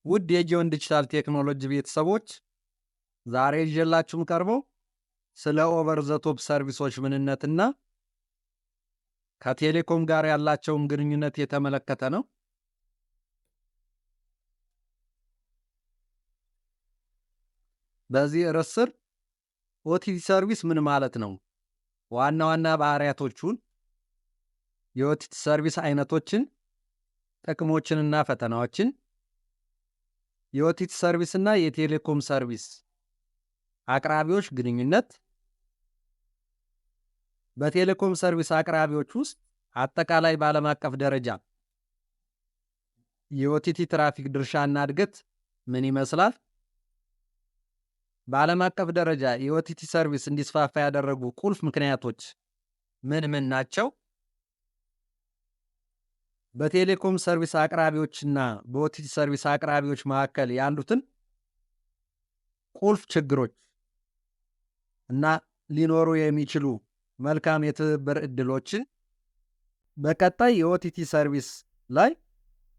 ውድ የጂኦን ዲጂታል ቴክኖሎጂ ቤተሰቦች ዛሬ ይዤላችሁም ቀርበው ስለ ኦቨር ዘ ቶፕ ሰርቪሶች ምንነትና ከቴሌኮም ጋር ያላቸውን ግንኙነት የተመለከተ ነው። በዚህ ርዕስ ስር ኦቲቲ ሰርቪስ ምን ማለት ነው? ዋና ዋና ባህሪያቶቹን፣ የኦቲቲ ሰርቪስ አይነቶችን፣ ጥቅሞችንና ፈተናዎችን፣ የኦቲቲ ሰርቪስና የቴሌኮም ሰርቪስ አቅራቢዎች ግንኙነት፣ በቴሌኮም ሰርቪስ አቅራቢዎች ውስጥ አጠቃላይ በዓለም አቀፍ ደረጃ የኦቲቲ ትራፊክ ድርሻና እድገት ምን ይመስላል፣ በዓለም አቀፍ ደረጃ የኦቲቲ ሰርቪስ እንዲስፋፋ ያደረጉ ቁልፍ ምክንያቶች ምን ምን ናቸው፣ በቴሌኮም ሰርቪስ አቅራቢዎችና በኦቲቲ ሰርቪስ አቅራቢዎች መካከል ያሉትን ቁልፍ ችግሮች እና ሊኖሩ የሚችሉ መልካም የትብብር ዕድሎችን፣ በቀጣይ የኦቲቲ ሰርቪስ ላይ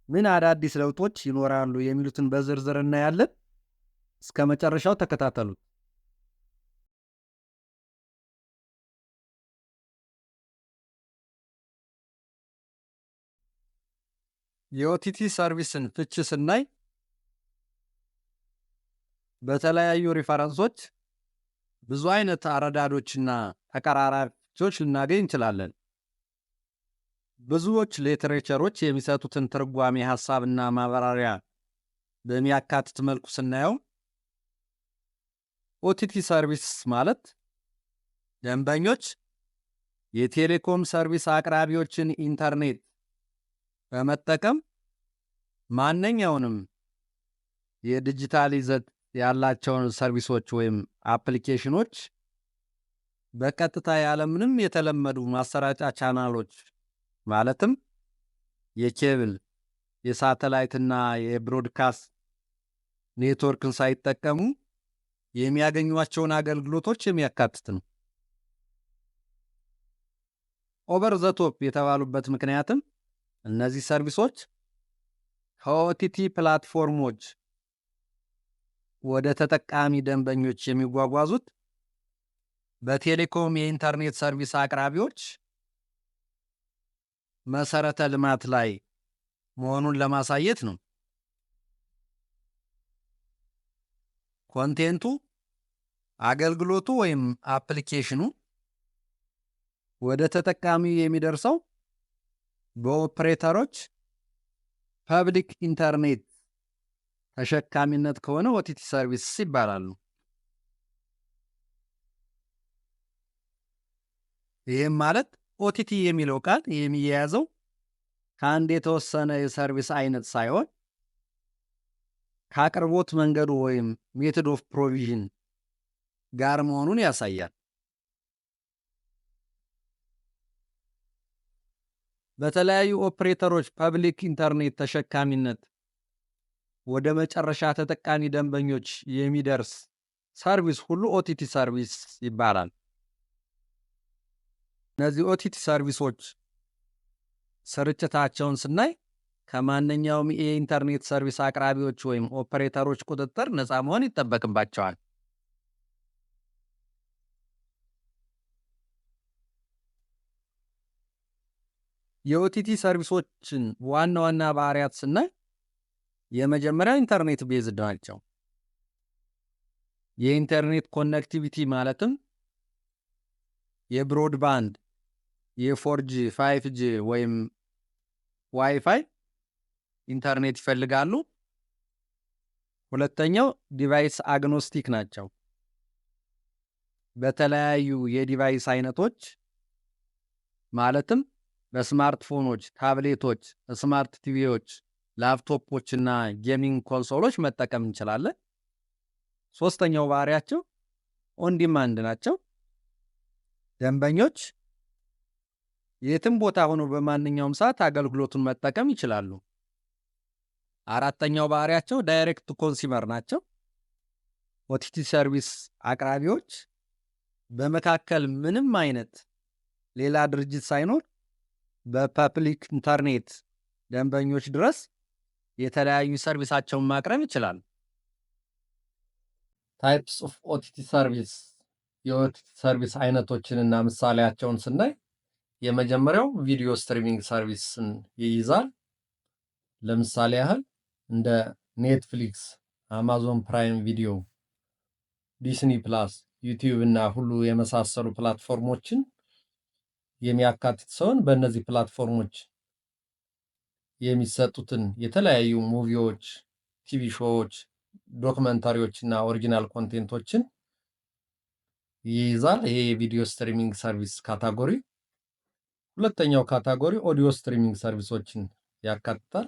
ምን አዳዲስ ለውጦች ይኖራሉ የሚሉትን በዝርዝር እናያለን። እስከ መጨረሻው ተከታተሉት። የኦቲቲ ሰርቪስን ፍቺ ስናይ በተለያዩ ሪፈረንሶች ብዙ አይነት አረዳዶችና ተቀራራቢዎች ልናገኝ እንችላለን። ብዙዎች ሊትሬቸሮች የሚሰጡትን ትርጓሜ ሐሳብና ማብራሪያ በሚያካትት መልኩ ስናየው ኦቲቲ ሰርቪስ ማለት ደንበኞች የቴሌኮም ሰርቪስ አቅራቢዎችን ኢንተርኔት በመጠቀም ማንኛውንም የዲጂታል ይዘት ያላቸውን ሰርቪሶች ወይም አፕሊኬሽኖች በቀጥታ ያለምንም የተለመዱ ማሰራጫ ቻናሎች ማለትም የኬብል፣ የሳተላይትና የብሮድካስት ኔትወርክን ሳይጠቀሙ የሚያገኟቸውን አገልግሎቶች የሚያካትት ነው። ኦቨር ዘ ቶፕ የተባሉበት ምክንያትም እነዚህ ሰርቪሶች ከኦቲቲ ፕላትፎርሞች ወደ ተጠቃሚ ደንበኞች የሚጓጓዙት በቴሌኮም የኢንተርኔት ሰርቪስ አቅራቢዎች መሰረተ ልማት ላይ መሆኑን ለማሳየት ነው። ኮንቴንቱ፣ አገልግሎቱ ወይም አፕሊኬሽኑ ወደ ተጠቃሚው የሚደርሰው በኦፕሬተሮች ፐብሊክ ኢንተርኔት ተሸካሚነት ከሆነ ኦቲቲ ሰርቪስ ይባላሉ። ይህም ማለት ኦቲቲ የሚለው ቃል የሚያያዘው ከአንድ የተወሰነ የሰርቪስ አይነት ሳይሆን ከአቅርቦት መንገዱ ወይም ሜቶድ ኦፍ ፕሮቪዥን ጋር መሆኑን ያሳያል። በተለያዩ ኦፕሬተሮች ፐብሊክ ኢንተርኔት ተሸካሚነት ወደ መጨረሻ ተጠቃሚ ደንበኞች የሚደርስ ሰርቪስ ሁሉ ኦቲቲ ሰርቪስ ይባላል። እነዚህ ኦቲቲ ሰርቪሶች ስርጭታቸውን ስናይ ከማንኛውም የኢንተርኔት ሰርቪስ አቅራቢዎች ወይም ኦፕሬተሮች ቁጥጥር ነፃ መሆን ይጠበቅባቸዋል። የኦቲቲ ሰርቪሶችን ዋና ዋና ባህሪያት ስናይ የመጀመሪያው ኢንተርኔት ቤዝድ ናቸው። የኢንተርኔት ኮኔክቲቪቲ ማለትም የብሮድባንድ፣ የፎርጂ፣ 5G ወይም ዋይፋይ ኢንተርኔት ይፈልጋሉ። ሁለተኛው ዲቫይስ አግኖስቲክ ናቸው። በተለያዩ የዲቫይስ አይነቶች ማለትም በስማርትፎኖች፣ ታብሌቶች፣ ስማርት ቲቪዎች፣ ላፕቶፖች እና ጌሚንግ ኮንሶሎች መጠቀም እንችላለን። ሶስተኛው ባህሪያቸው ኦን ዲማንድ ናቸው። ደንበኞች የትም ቦታ ሆነው በማንኛውም ሰዓት አገልግሎቱን መጠቀም ይችላሉ። አራተኛው ባህሪያቸው ዳይሬክት ቱ ኮንሱመር ናቸው። ኦቲቲ ሰርቪስ አቅራቢዎች በመካከል ምንም አይነት ሌላ ድርጅት ሳይኖር በፐብሊክ ኢንተርኔት ደንበኞች ድረስ የተለያዩ ሰርቪሳቸውን ማቅረብ ይችላሉ። ታይፕስ ኦፍ ኦቲቲ ሰርቪስ የኦቲቲ ሰርቪስ አይነቶችንና ምሳሌያቸውን ስናይ የመጀመሪያው ቪዲዮ ስትሪሚንግ ሰርቪስን ይይዛል። ለምሳሌ ያህል እንደ ኔትፍሊክስ፣ አማዞን ፕራይም ቪዲዮ፣ ዲስኒ ፕላስ፣ ዩቲዩብ እና ሁሉ የመሳሰሉ ፕላትፎርሞችን የሚያካትት ሲሆን በእነዚህ ፕላትፎርሞች የሚሰጡትን የተለያዩ ሙቪዎች፣ ቲቪ ሾዎች፣ ዶክመንታሪዎች እና ኦሪጂናል ኮንቴንቶችን ይይዛል። ይሄ የቪዲዮ ስትሪሚንግ ሰርቪስ ካታጎሪ። ሁለተኛው ካታጎሪ ኦዲዮ ስትሪሚንግ ሰርቪሶችን ያካትታል።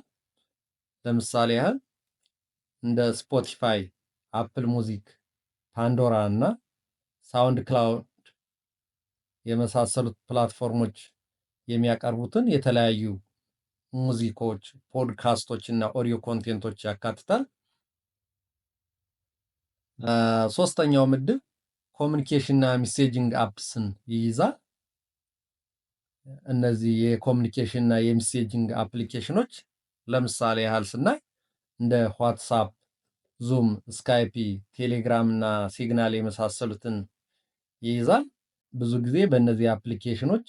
ለምሳሌ ያህል እንደ ስፖቲፋይ፣ አፕል ሙዚክ፣ ፓንዶራ እና ሳውንድ ክላውድ የመሳሰሉት ፕላትፎርሞች የሚያቀርቡትን የተለያዩ ሙዚኮች፣ ፖድካስቶች እና ኦዲዮ ኮንቴንቶች ያካትታል። ሶስተኛው ምድብ ኮሚኒኬሽን እና ሜሴጂንግ አፕስን ይይዛል። እነዚህ የኮሚኒኬሽን እና የሜሴጂንግ አፕሊኬሽኖች ለምሳሌ ያህል ስናይ እንደ ዋትሳፕ፣ ዙም፣ ስካይፒ፣ ቴሌግራም እና ሲግናል የመሳሰሉትን ይይዛል። ብዙ ጊዜ በእነዚህ አፕሊኬሽኖች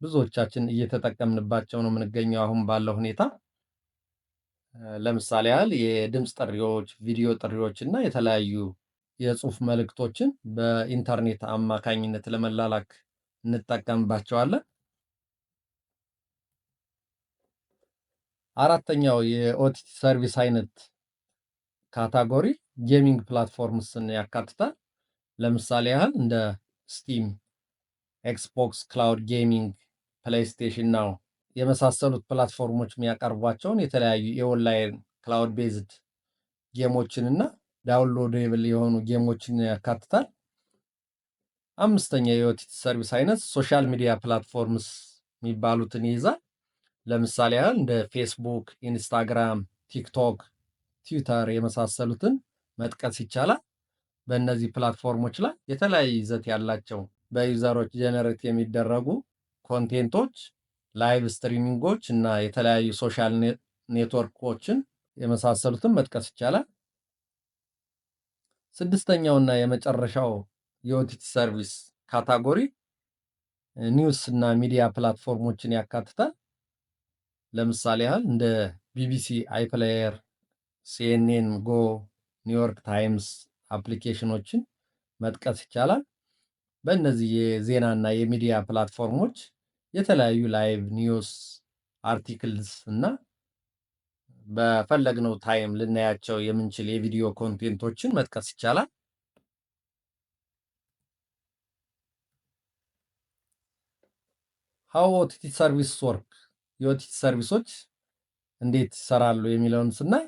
ብዙዎቻችን እየተጠቀምንባቸው ነው የምንገኘው አሁን ባለው ሁኔታ። ለምሳሌ ያህል የድምፅ ጥሪዎች፣ ቪዲዮ ጥሪዎች እና የተለያዩ የጽሁፍ መልእክቶችን በኢንተርኔት አማካኝነት ለመላላክ እንጠቀምባቸዋለን። አራተኛው የኦቲቲ ሰርቪስ አይነት ካታጎሪ ጌሚንግ ፕላትፎርምስን ያካትታል። ለምሳሌ ያህል እንደ ስቲም፣ ኤክስቦክስ ክላውድ ጌሚንግ፣ ፕሌይስቴሽን ናው የመሳሰሉት ፕላትፎርሞች የሚያቀርቧቸውን የተለያዩ የኦንላይን ክላውድ ቤዝድ ጌሞችን እና ዳውንሎዴብል የሆኑ ጌሞችን ያካትታል። አምስተኛ የኦቲቲ ሰርቪስ አይነት ሶሻል ሚዲያ ፕላትፎርምስ የሚባሉትን ይይዛል። ለምሳሌ ያህል እንደ ፌስቡክ፣ ኢንስታግራም፣ ቲክቶክ፣ ትዊተር የመሳሰሉትን መጥቀስ ይቻላል። በእነዚህ ፕላትፎርሞች ላይ የተለያየ ይዘት ያላቸው በዩዘሮች ጀነሬት የሚደረጉ ኮንቴንቶች፣ ላይቭ ስትሪሚንጎች እና የተለያዩ ሶሻል ኔትወርኮችን የመሳሰሉትን መጥቀስ ይቻላል። ስድስተኛውና የመጨረሻው የኦቲቲ ሰርቪስ ካታጎሪ ኒውስ እና ሚዲያ ፕላትፎርሞችን ያካትታል። ለምሳሌ ያህል እንደ ቢቢሲ አይፕላየር፣ ሲኤንኤን ጎ፣ ኒውዮርክ ታይምስ አፕሊኬሽኖችን መጥቀስ ይቻላል። በእነዚህ የዜና እና የሚዲያ ፕላትፎርሞች የተለያዩ ላይቭ ኒውስ አርቲክልስ እና በፈለግነው ታይም ልናያቸው የምንችል የቪዲዮ ኮንቴንቶችን መጥቀስ ይቻላል። ሃው ኦቲቲ ሰርቪስ ወርክ የኦቲቲ ሰርቪሶች እንዴት ይሰራሉ የሚለውን ስናይ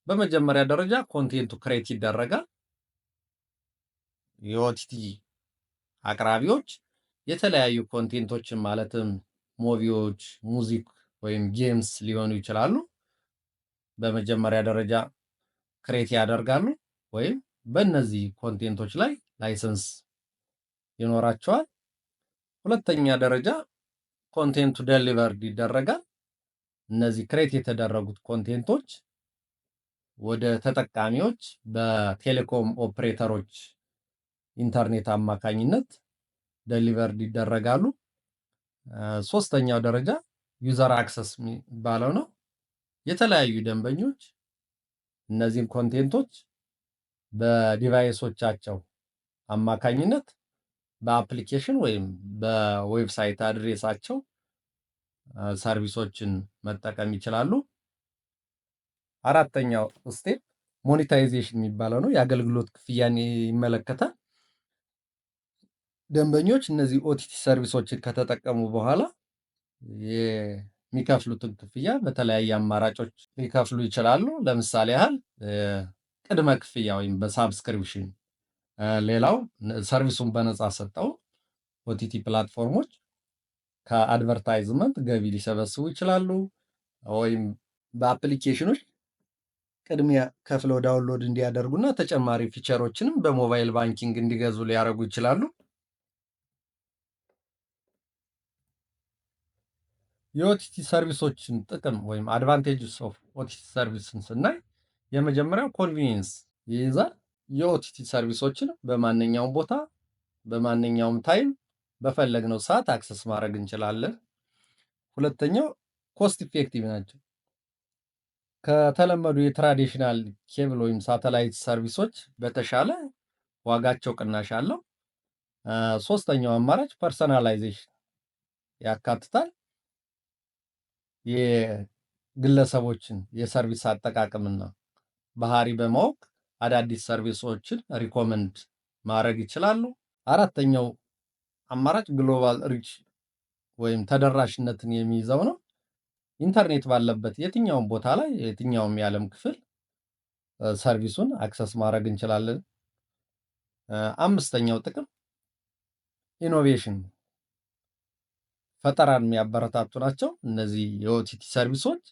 በመጀመሪያ ደረጃ ኮንቴንቱ ክሬት ይደረጋል። የኦቲቲ አቅራቢዎች የተለያዩ ኮንቴንቶችን ማለትም ሙቪዎች፣ ሙዚክ ወይም ጌምስ ሊሆኑ ይችላሉ በመጀመሪያ ደረጃ ክሬት ያደርጋሉ ወይም በእነዚህ ኮንቴንቶች ላይ ላይሰንስ ይኖራቸዋል። ሁለተኛ ደረጃ ኮንቴንቱ ደሊቨርድ ይደረጋል። እነዚህ ክሬት የተደረጉት ኮንቴንቶች ወደ ተጠቃሚዎች በቴሌኮም ኦፕሬተሮች ኢንተርኔት አማካኝነት ደሊቨርድ ይደረጋሉ። ሶስተኛው ደረጃ ዩዘር አክሰስ የሚባለው ነው። የተለያዩ ደንበኞች እነዚህን ኮንቴንቶች በዲቫይሶቻቸው አማካኝነት በአፕሊኬሽን ወይም በዌብሳይት አድሬሳቸው ሰርቪሶችን መጠቀም ይችላሉ። አራተኛው ስቴፕ ሞኔታይዜሽን የሚባለው ነው። የአገልግሎት ክፍያን ይመለከታል። ደንበኞች እነዚህ ኦቲቲ ሰርቪሶችን ከተጠቀሙ በኋላ የሚከፍሉትን ክፍያ በተለያየ አማራጮች ሊከፍሉ ይችላሉ። ለምሳሌ ያህል ቅድመ ክፍያ ወይም በሳብስክሪፕሽን፣ ሌላው ሰርቪሱን በነፃ ሰጠው ኦቲቲ ፕላትፎርሞች ከአድቨርታይዝመንት ገቢ ሊሰበስቡ ይችላሉ። ወይም በአፕሊኬሽኖች ቅድሚያ ከፍለው ዳውንሎድ እንዲያደርጉና ተጨማሪ ፊቸሮችንም በሞባይል ባንኪንግ እንዲገዙ ሊያደርጉ ይችላሉ። የኦቲቲ ሰርቪሶችን ጥቅም ወይም አድቫንቴጅስ ኦፍ ኦቲቲ ሰርቪስን ስናይ የመጀመሪያው ኮንቪኒየንስ ይይዛል። የኦቲቲ ሰርቪሶችን በማንኛውም ቦታ በማንኛውም ታይም በፈለግነው ሰዓት አክሰስ ማድረግ እንችላለን። ሁለተኛው ኮስት ኢፌክቲቭ ናቸው። ከተለመዱ የትራዲሽናል ኬብል ወይም ሳተላይት ሰርቪሶች በተሻለ ዋጋቸው ቅናሽ አለው። ሶስተኛው አማራጭ ፐርሰናላይዜሽን ያካትታል። የግለሰቦችን የሰርቪስ አጠቃቀምና ባህሪ በማወቅ አዳዲስ ሰርቪሶችን ሪኮመንድ ማድረግ ይችላሉ። አራተኛው አማራጭ ግሎባል ሪች ወይም ተደራሽነትን የሚይዘው ነው። ኢንተርኔት ባለበት የትኛውም ቦታ ላይ የትኛውም የዓለም ክፍል ሰርቪሱን አክሰስ ማድረግ እንችላለን። አምስተኛው ጥቅም ኢኖቬሽን ፈጠራን የሚያበረታቱ ናቸው። እነዚህ የኦቲቲ ሰርቪሶች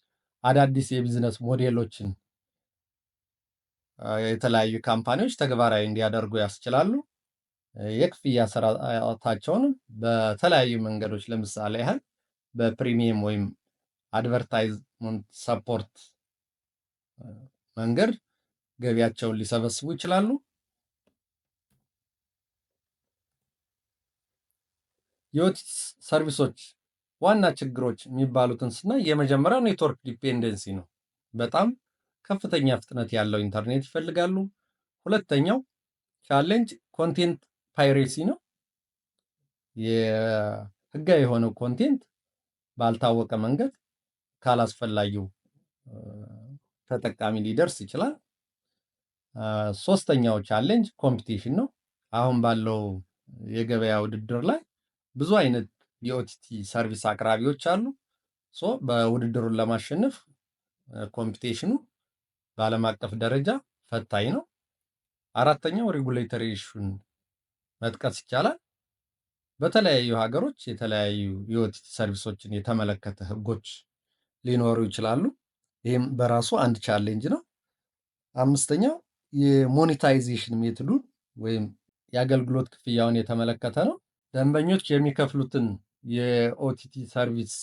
አዳዲስ የቢዝነስ ሞዴሎችን የተለያዩ ካምፓኒዎች ተግባራዊ እንዲያደርጉ ያስችላሉ። የክፍያ ስርዓታቸውንም በተለያዩ መንገዶች ለምሳሌ ያህል በፕሪሚየም ወይም አድቨርታይዝመንት ሰፖርት መንገድ ገቢያቸውን ሊሰበስቡ ይችላሉ። የኦቲቲ ሰርቪሶች ዋና ችግሮች የሚባሉትን ስናይ የመጀመሪያው ኔትወርክ ዲፔንደንሲ ነው። በጣም ከፍተኛ ፍጥነት ያለው ኢንተርኔት ይፈልጋሉ። ሁለተኛው ቻሌንጅ ኮንቴንት ፓይሬሲ ነው። የህጋዊ የሆነው ኮንቴንት ባልታወቀ መንገድ ካላስፈላጊው ተጠቃሚ ሊደርስ ይችላል። ሶስተኛው ቻሌንጅ ኮምፒቲሽን ነው። አሁን ባለው የገበያ ውድድር ላይ ብዙ አይነት የኦቲቲ ሰርቪስ አቅራቢዎች አሉ። በውድድሩን ለማሸነፍ ኮምፒቲሽኑ በዓለም አቀፍ ደረጃ ፈታኝ ነው። አራተኛው ሬጉሌተሪ ኢሹን መጥቀስ ይቻላል። በተለያዩ ሀገሮች የተለያዩ የኦቲቲ ሰርቪሶችን የተመለከተ ህጎች ሊኖሩ ይችላሉ። ይህም በራሱ አንድ ቻሌንጅ ነው። አምስተኛው የሞኔታይዜሽን ሜትዱን ወይም የአገልግሎት ክፍያውን የተመለከተ ነው። ደንበኞች የሚከፍሉትን የኦቲቲ ሰርቪስ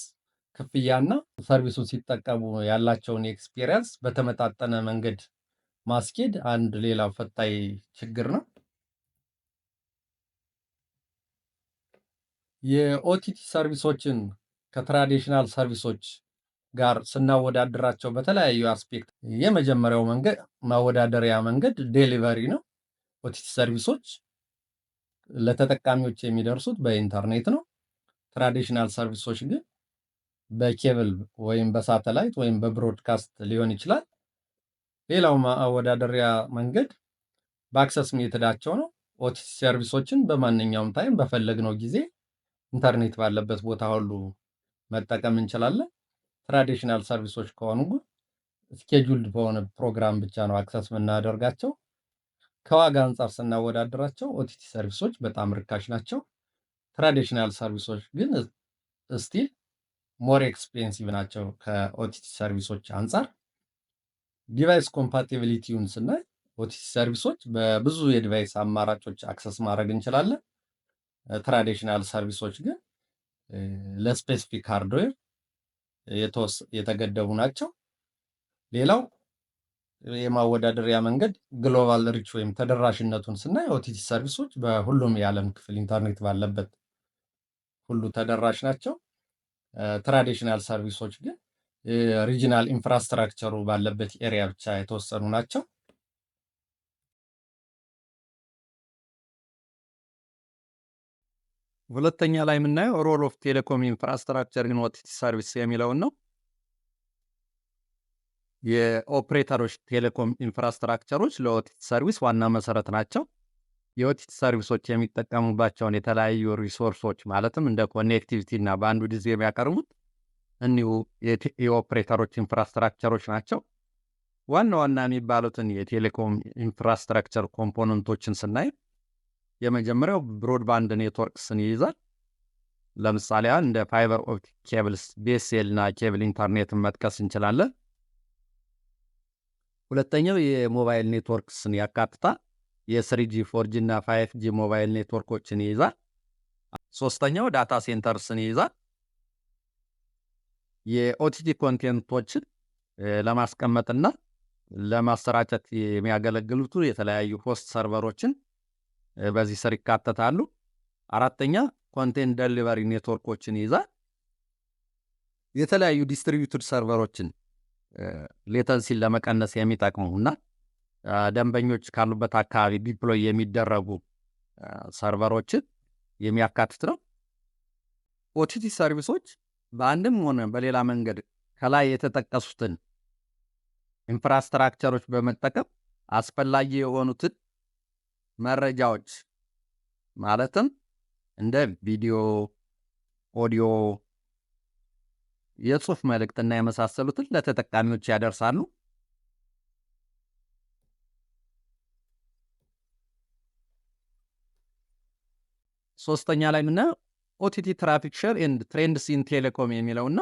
ክፍያና ሰርቪሱን ሲጠቀሙ ያላቸውን ኤክስፒሪየንስ በተመጣጠነ መንገድ ማስኬድ አንድ ሌላው ፈታኝ ችግር ነው። የኦቲቲ ሰርቪሶችን ከትራዲሽናል ሰርቪሶች ጋር ስናወዳድራቸው በተለያዩ አስፔክት የመጀመሪያው መንገድ ማወዳደሪያ መንገድ ዴሊቨሪ ነው። ኦቲቲ ሰርቪሶች ለተጠቃሚዎች የሚደርሱት በኢንተርኔት ነው። ትራዲሽናል ሰርቪሶች ግን በኬብል ወይም በሳተላይት ወይም በብሮድካስት ሊሆን ይችላል። ሌላው ማወዳደሪያ መንገድ በአክሰስ ሜትዳቸው ነው። ኦቲቲ ሰርቪሶችን በማንኛውም ታይም በፈለግነው ጊዜ ኢንተርኔት ባለበት ቦታ ሁሉ መጠቀም እንችላለን። ትራዲሽናል ሰርቪሶች ከሆኑ ስኬጁልድ በሆነ ፕሮግራም ብቻ ነው አክሰስ የምናደርጋቸው። ከዋጋ አንጻር ስናወዳደራቸው ኦቲቲ ሰርቪሶች በጣም ርካሽ ናቸው። ትራዲሽናል ሰርቪሶች ግን ስቲል ሞር ኤክስፔንሲቭ ናቸው ከኦቲቲ ሰርቪሶች አንጻር። ዲቫይስ ኮምፓቲቢሊቲውን ስናይ ኦቲቲ ሰርቪሶች በብዙ የዲቫይስ አማራጮች አክሰስ ማድረግ እንችላለን። ትራዲሽናል ሰርቪሶች ግን ለስፔሲፊክ ሃርድዌር የተገደቡ ናቸው። ሌላው የማወዳደሪያ መንገድ ግሎባል ሪች ወይም ተደራሽነቱን ስናይ ኦቲቲ ሰርቪሶች በሁሉም የዓለም ክፍል ኢንተርኔት ባለበት ሁሉ ተደራሽ ናቸው። ትራዲሽናል ሰርቪሶች ግን ሪጂናል ኢንፍራስትራክቸሩ ባለበት ኤሪያ ብቻ የተወሰኑ ናቸው። ሁለተኛ ላይ የምናየው ሮል ኦፍ ቴሌኮም ኢንፍራስትራክቸር ኢን ኦቲቲ ሰርቪስ የሚለውን ነው። የኦፕሬተሮች ቴሌኮም ኢንፍራስትራክቸሮች ለኦቲቲ ሰርቪስ ዋና መሰረት ናቸው። የኦቲቲ ሰርቪሶች የሚጠቀሙባቸውን የተለያዩ ሪሶርሶች ማለትም እንደ ኮኔክቲቪቲ እና ባንድዊድዝ የሚያቀርቡት እኒሁ የኦፕሬተሮች ኢንፍራስትራክቸሮች ናቸው። ዋና ዋና የሚባሉትን የቴሌኮም ኢንፍራስትራክቸር ኮምፖነንቶችን ስናይ የመጀመሪያው ብሮድባንድ ኔትወርክስን ይይዛል። ለምሳሌ እንደ ፋይበር ኦፕቲክ ኬብልስ፣ ዲኤስኤል እና ኬብል ኢንተርኔትን መጥቀስ እንችላለን። ሁለተኛው የሞባይል ኔትወርክስን ያካትታል። የ3G፣ 4G እና 5G ሞባይል ኔትወርኮችን ይይዛል። ሶስተኛው ዳታ ሴንተርስን ይይዛል። የኦቲቲ ኮንቴንቶችን ለማስቀመጥና ለማሰራጨት የሚያገለግሉት የተለያዩ ሆስት ሰርቨሮችን በዚህ ስር ይካተታሉ። አራተኛ ኮንቴንት ደሊቨሪ ኔትወርኮችን ይይዛል። የተለያዩ ዲስትሪቢዩትድ ሰርቨሮችን ሌተንሲን ለመቀነስ የሚጠቅሙና ደንበኞች ካሉበት አካባቢ ዲፕሎይ የሚደረጉ ሰርቨሮችን የሚያካትት ነው። ኦቲቲ ሰርቪሶች በአንድም ሆነ በሌላ መንገድ ከላይ የተጠቀሱትን ኢንፍራስትራክቸሮች በመጠቀም አስፈላጊ የሆኑትን መረጃዎች ማለትም እንደ ቪዲዮ፣ ኦዲዮ፣ የጽሁፍ መልእክትና የመሳሰሉትን ለተጠቃሚዎች ያደርሳሉ። ሶስተኛ ላይ ምናየው ኦቲቲ ትራፊክ ሼር ኤንድ ትሬንድስ ኢን ቴሌኮም የሚለውና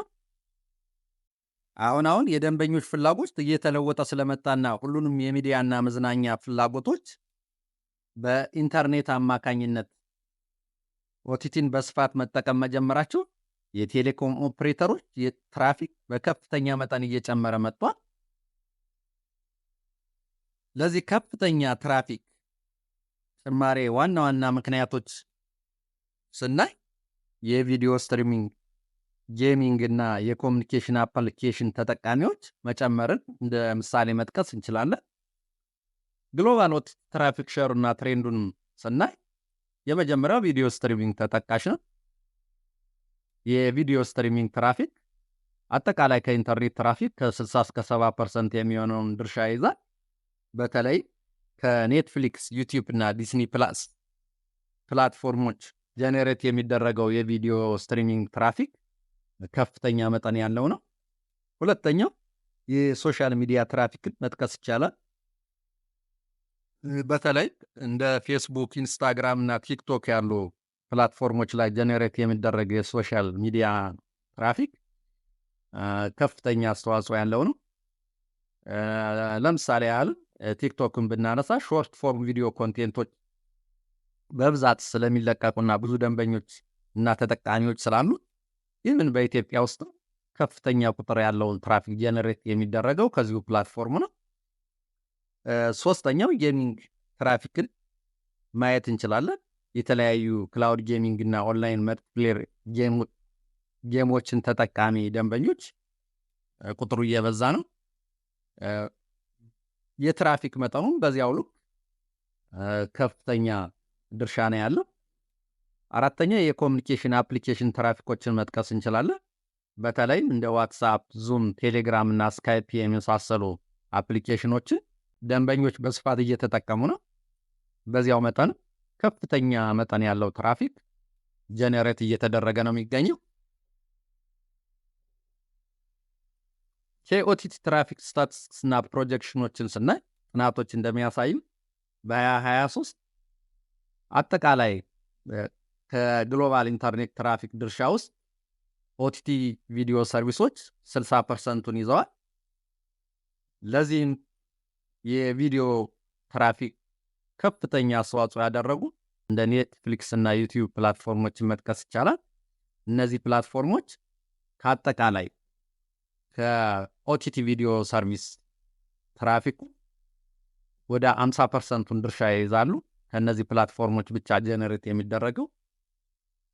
አሁን የደንበኞች ፍላጎት እየተለወጠ ስለመጣና ሁሉንም የሚዲያና መዝናኛ ፍላጎቶች በኢንተርኔት አማካኝነት ኦቲቲን በስፋት መጠቀም መጀመራቸው የቴሌኮም ኦፕሬተሮች የትራፊክ በከፍተኛ መጠን እየጨመረ መጥቷል። ለዚህ ከፍተኛ ትራፊክ ጭማሬ ዋና ዋና ምክንያቶች ስናይ የቪዲዮ ስትሪሚንግ፣ ጌሚንግ እና የኮሚኒኬሽን አፕሊኬሽን ተጠቃሚዎች መጨመርን እንደ ምሳሌ መጥቀስ እንችላለን። ግሎባል ትራፊክ ሼር እና ትሬንዱን ስናይ የመጀመሪያው ቪዲዮ ስትሪሚንግ ተጠቃሽ ነው። የቪዲዮ ስትሪሚንግ ትራፊክ አጠቃላይ ከኢንተርኔት ትራፊክ ከ60 እስከ 70% የሚሆነውን ድርሻ ይዛል። በተለይ ከኔትፍሊክስ፣ ዩቲዩብ እና ዲስኒ ፕላስ ፕላትፎርሞች ጀኔሬት የሚደረገው የቪዲዮ ስትሪሚንግ ትራፊክ ከፍተኛ መጠን ያለው ነው። ሁለተኛው የሶሻል ሚዲያ ትራፊክን መጥቀስ ይቻላል። በተለይ እንደ ፌስቡክ፣ ኢንስታግራም እና ቲክቶክ ያሉ ፕላትፎርሞች ላይ ጀኔሬት የሚደረግ የሶሻል ሚዲያ ትራፊክ ከፍተኛ አስተዋጽኦ ያለው ነው። ለምሳሌ ያህል ቲክቶክን ብናነሳ ሾርት ፎርም ቪዲዮ ኮንቴንቶች በብዛት ስለሚለቀቁና ብዙ ደንበኞች እና ተጠቃሚዎች ስላሉ ይህን በኢትዮጵያ ውስጥ ከፍተኛ ቁጥር ያለውን ትራፊክ ጀነሬት የሚደረገው ከዚሁ ፕላትፎርም ነው። ሶስተኛው ጌሚንግ ትራፊክን ማየት እንችላለን። የተለያዩ ክላውድ ጌሚንግ እና ኦንላይን መልቲፕሌየር ጌሞችን ተጠቃሚ ደንበኞች ቁጥሩ እየበዛ ነው። የትራፊክ መጠኑም በዚያው ልክ ከፍተኛ ድርሻ ነው ያለው። አራተኛ የኮሚኒኬሽን አፕሊኬሽን ትራፊኮችን መጥቀስ እንችላለን። በተለይም እንደ ዋትሳፕ፣ ዙም፣ ቴሌግራም እና ስካይፕ የመሳሰሉ አፕሊኬሽኖችን ደንበኞች በስፋት እየተጠቀሙ ነው። በዚያው መጠን ከፍተኛ መጠን ያለው ትራፊክ ጀነሬት እየተደረገ ነው የሚገኘው። የኦቲቲ ትራፊክ ስታቲስቲክስ እና ፕሮጀክሽኖችን ስናይ ጥናቶች እንደሚያሳዩ በ2023 አጠቃላይ ከግሎባል ኢንተርኔት ትራፊክ ድርሻ ውስጥ ኦቲቲ ቪዲዮ ሰርቪሶች 60%ን ይዘዋል። ለዚህም የቪዲዮ ትራፊክ ከፍተኛ አስተዋጽኦ ያደረጉ እንደ ኔትፍሊክስ እና ዩቲዩብ ፕላትፎርሞችን መጥቀስ ይቻላል። እነዚህ ፕላትፎርሞች ከአጠቃላይ ከኦቲቲ ቪዲዮ ሰርቪስ ትራፊኩ ወደ 50%ን ድርሻ ይይዛሉ። ከእነዚህ ፕላትፎርሞች ብቻ ጀነሬት የሚደረገው።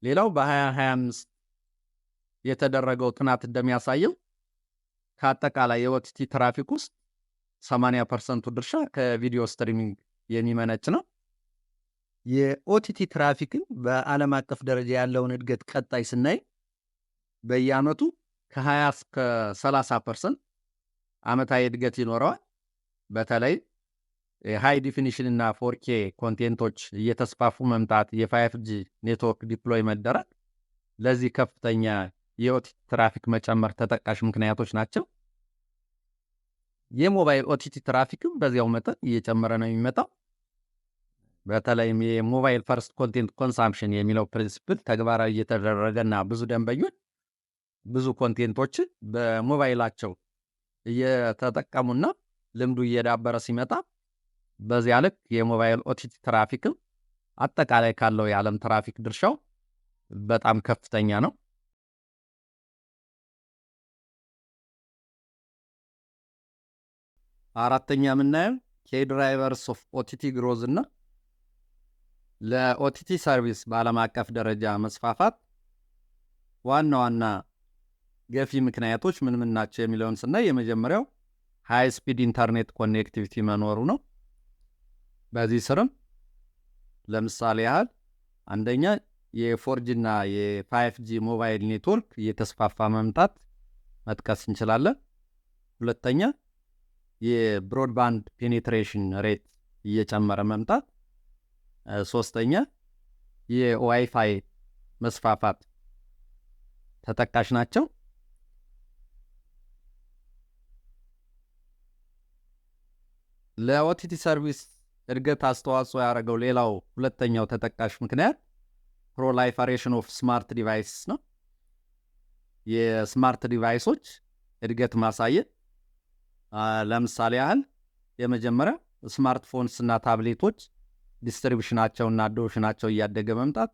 ሌላው በ2025 የተደረገው ጥናት እንደሚያሳየው ከአጠቃላይ የኦቲቲ ትራፊክ ውስጥ 80%ቱ ድርሻ ከቪዲዮ ስትሪሚንግ የሚመነጭ ነው። የኦቲቲ ትራፊክን በዓለም አቀፍ ደረጃ ያለውን እድገት ቀጣይ ስናይ በየዓመቱ ከ20 እስከ 30% ዓመታዊ እድገት ይኖረዋል። በተለይ ሃይ ዲፊኒሽን እና 4K ኮንቴንቶች እየተስፋፉ መምጣት፣ የ5G ኔትወርክ ዲፕሎይ መደረግ ለዚህ ከፍተኛ የኦቲቲ ትራፊክ መጨመር ተጠቃሽ ምክንያቶች ናቸው። የሞባይል ኦቲቲ ትራፊክም በዚያው መጠን እየጨመረ ነው የሚመጣው። በተለይም የሞባይል ፈርስት ኮንቴንት ኮንሳምፕሽን የሚለው ፕሪንሲፕል ተግባራዊ እየተደረገና ብዙ ደንበኞች ብዙ ኮንቴንቶችን በሞባይላቸው እየተጠቀሙና ልምዱ እየዳበረ ሲመጣ በዚያ ልክ የሞባይል ኦቲቲ ትራፊክም አጠቃላይ ካለው የዓለም ትራፊክ ድርሻው በጣም ከፍተኛ ነው። አራተኛ የምናየው ከድራይቨርስ ኦፍ ኦቲቲ ግሮዝ እና ለኦቲቲ ሰርቪስ በዓለም አቀፍ ደረጃ መስፋፋት ዋና ዋና ገፊ ምክንያቶች ምን ምን ናቸው የሚለውን ስናይ የመጀመሪያው ሃይ ስፒድ ኢንተርኔት ኮኔክቲቪቲ መኖሩ ነው። በዚህ ስርም ለምሳሌ ያህል አንደኛ የፎርጂ እና የ5G ሞባይል ኔትወርክ እየተስፋፋ መምጣት መጥቀስ እንችላለን። ሁለተኛ የብሮድባንድ ፔኔትሬሽን ሬት እየጨመረ መምጣት። ሶስተኛ የዋይፋይ መስፋፋት ተጠቃሽ ናቸው። ለኦቲቲ ሰርቪስ እድገት አስተዋጽኦ ያደረገው ሌላው ሁለተኛው ተጠቃሽ ምክንያት ፕሮላይፈሬሽን ኦፍ ስማርት ዲቫይስ ነው። የስማርት ዲቫይሶች እድገት ማሳየት ለምሳሌ ያህል የመጀመሪያ ስማርትፎንስ እና ታብሌቶች ዲስትሪቢሽናቸውና አዶፕሽናቸው እያደገ መምጣት።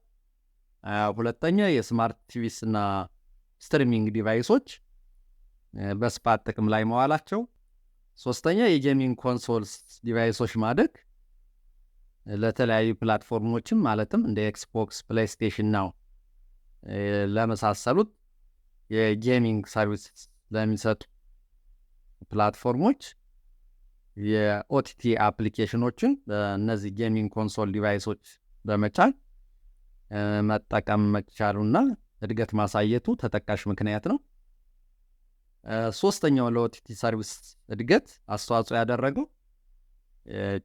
ሁለተኛ የስማርት ቲቪስ እና ስትሪሚንግ ዲቫይሶች በስፋት ጥቅም ላይ መዋላቸው። ሶስተኛ የጌሚንግ ኮንሶልስ ዲቫይሶች ማደግ ለተለያዩ ፕላትፎርሞችም ማለትም እንደ ኤክስቦክስ፣ ፕሌይስቴሽን ናው ለመሳሰሉት የጌሚንግ ሰርቪስ ለሚሰጡ ፕላትፎርሞች የኦቲቲ አፕሊኬሽኖችን በእነዚህ ጌሚንግ ኮንሶል ዲቫይሶች በመጫን መጠቀም መቻሉና እድገት ማሳየቱ ተጠቃሽ ምክንያት ነው። ሶስተኛው ለኦቲቲ ሰርቪስ እድገት አስተዋጽኦ ያደረገው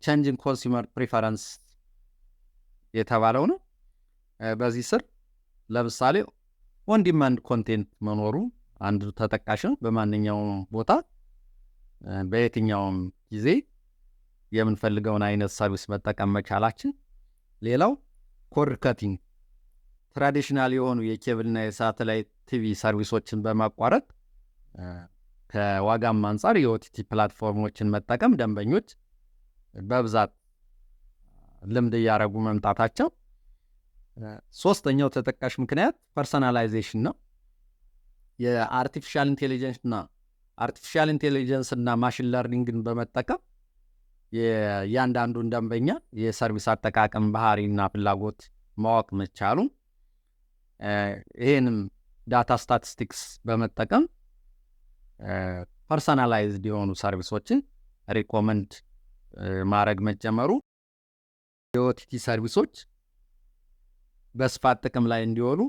ቼንጅንግ ኮንሱመር ፕሪፈረንስ የተባለው ነው። በዚህ ስር ለምሳሌ ኦን ዲማንድ ኮንቴንት መኖሩ አንዱ ተጠቃሽ ነው። በማንኛውም ቦታ በየትኛውም ጊዜ የምንፈልገውን አይነት ሰርቪስ መጠቀም መቻላችን። ሌላው ኮርድ ከቲንግ ትራዲሽናል የሆኑ የኬብልና የሳተላይት ቲቪ ሰርቪሶችን በማቋረጥ ከዋጋም አንጻር የኦቲቲ ፕላትፎርሞችን መጠቀም ደንበኞች በብዛት ልምድ እያደረጉ መምጣታቸው። ሶስተኛው ተጠቃሽ ምክንያት ፐርሰናላይዜሽን ነው። የአርቲፊሻል ኢንቴሊጀንስ እና ማሽን ለርኒንግን በመጠቀም የእያንዳንዱን ደንበኛ የሰርቪስ አጠቃቀም ባህሪና ፍላጎት ማወቅ መቻሉ፣ ይህንም ዳታ ስታቲስቲክስ በመጠቀም ፐርሰናላይዝድ የሆኑ ሰርቪሶችን ሪኮመንድ ማድረግ መጀመሩ የኦቲቲ ሰርቪሶች በስፋት ጥቅም ላይ እንዲውሉ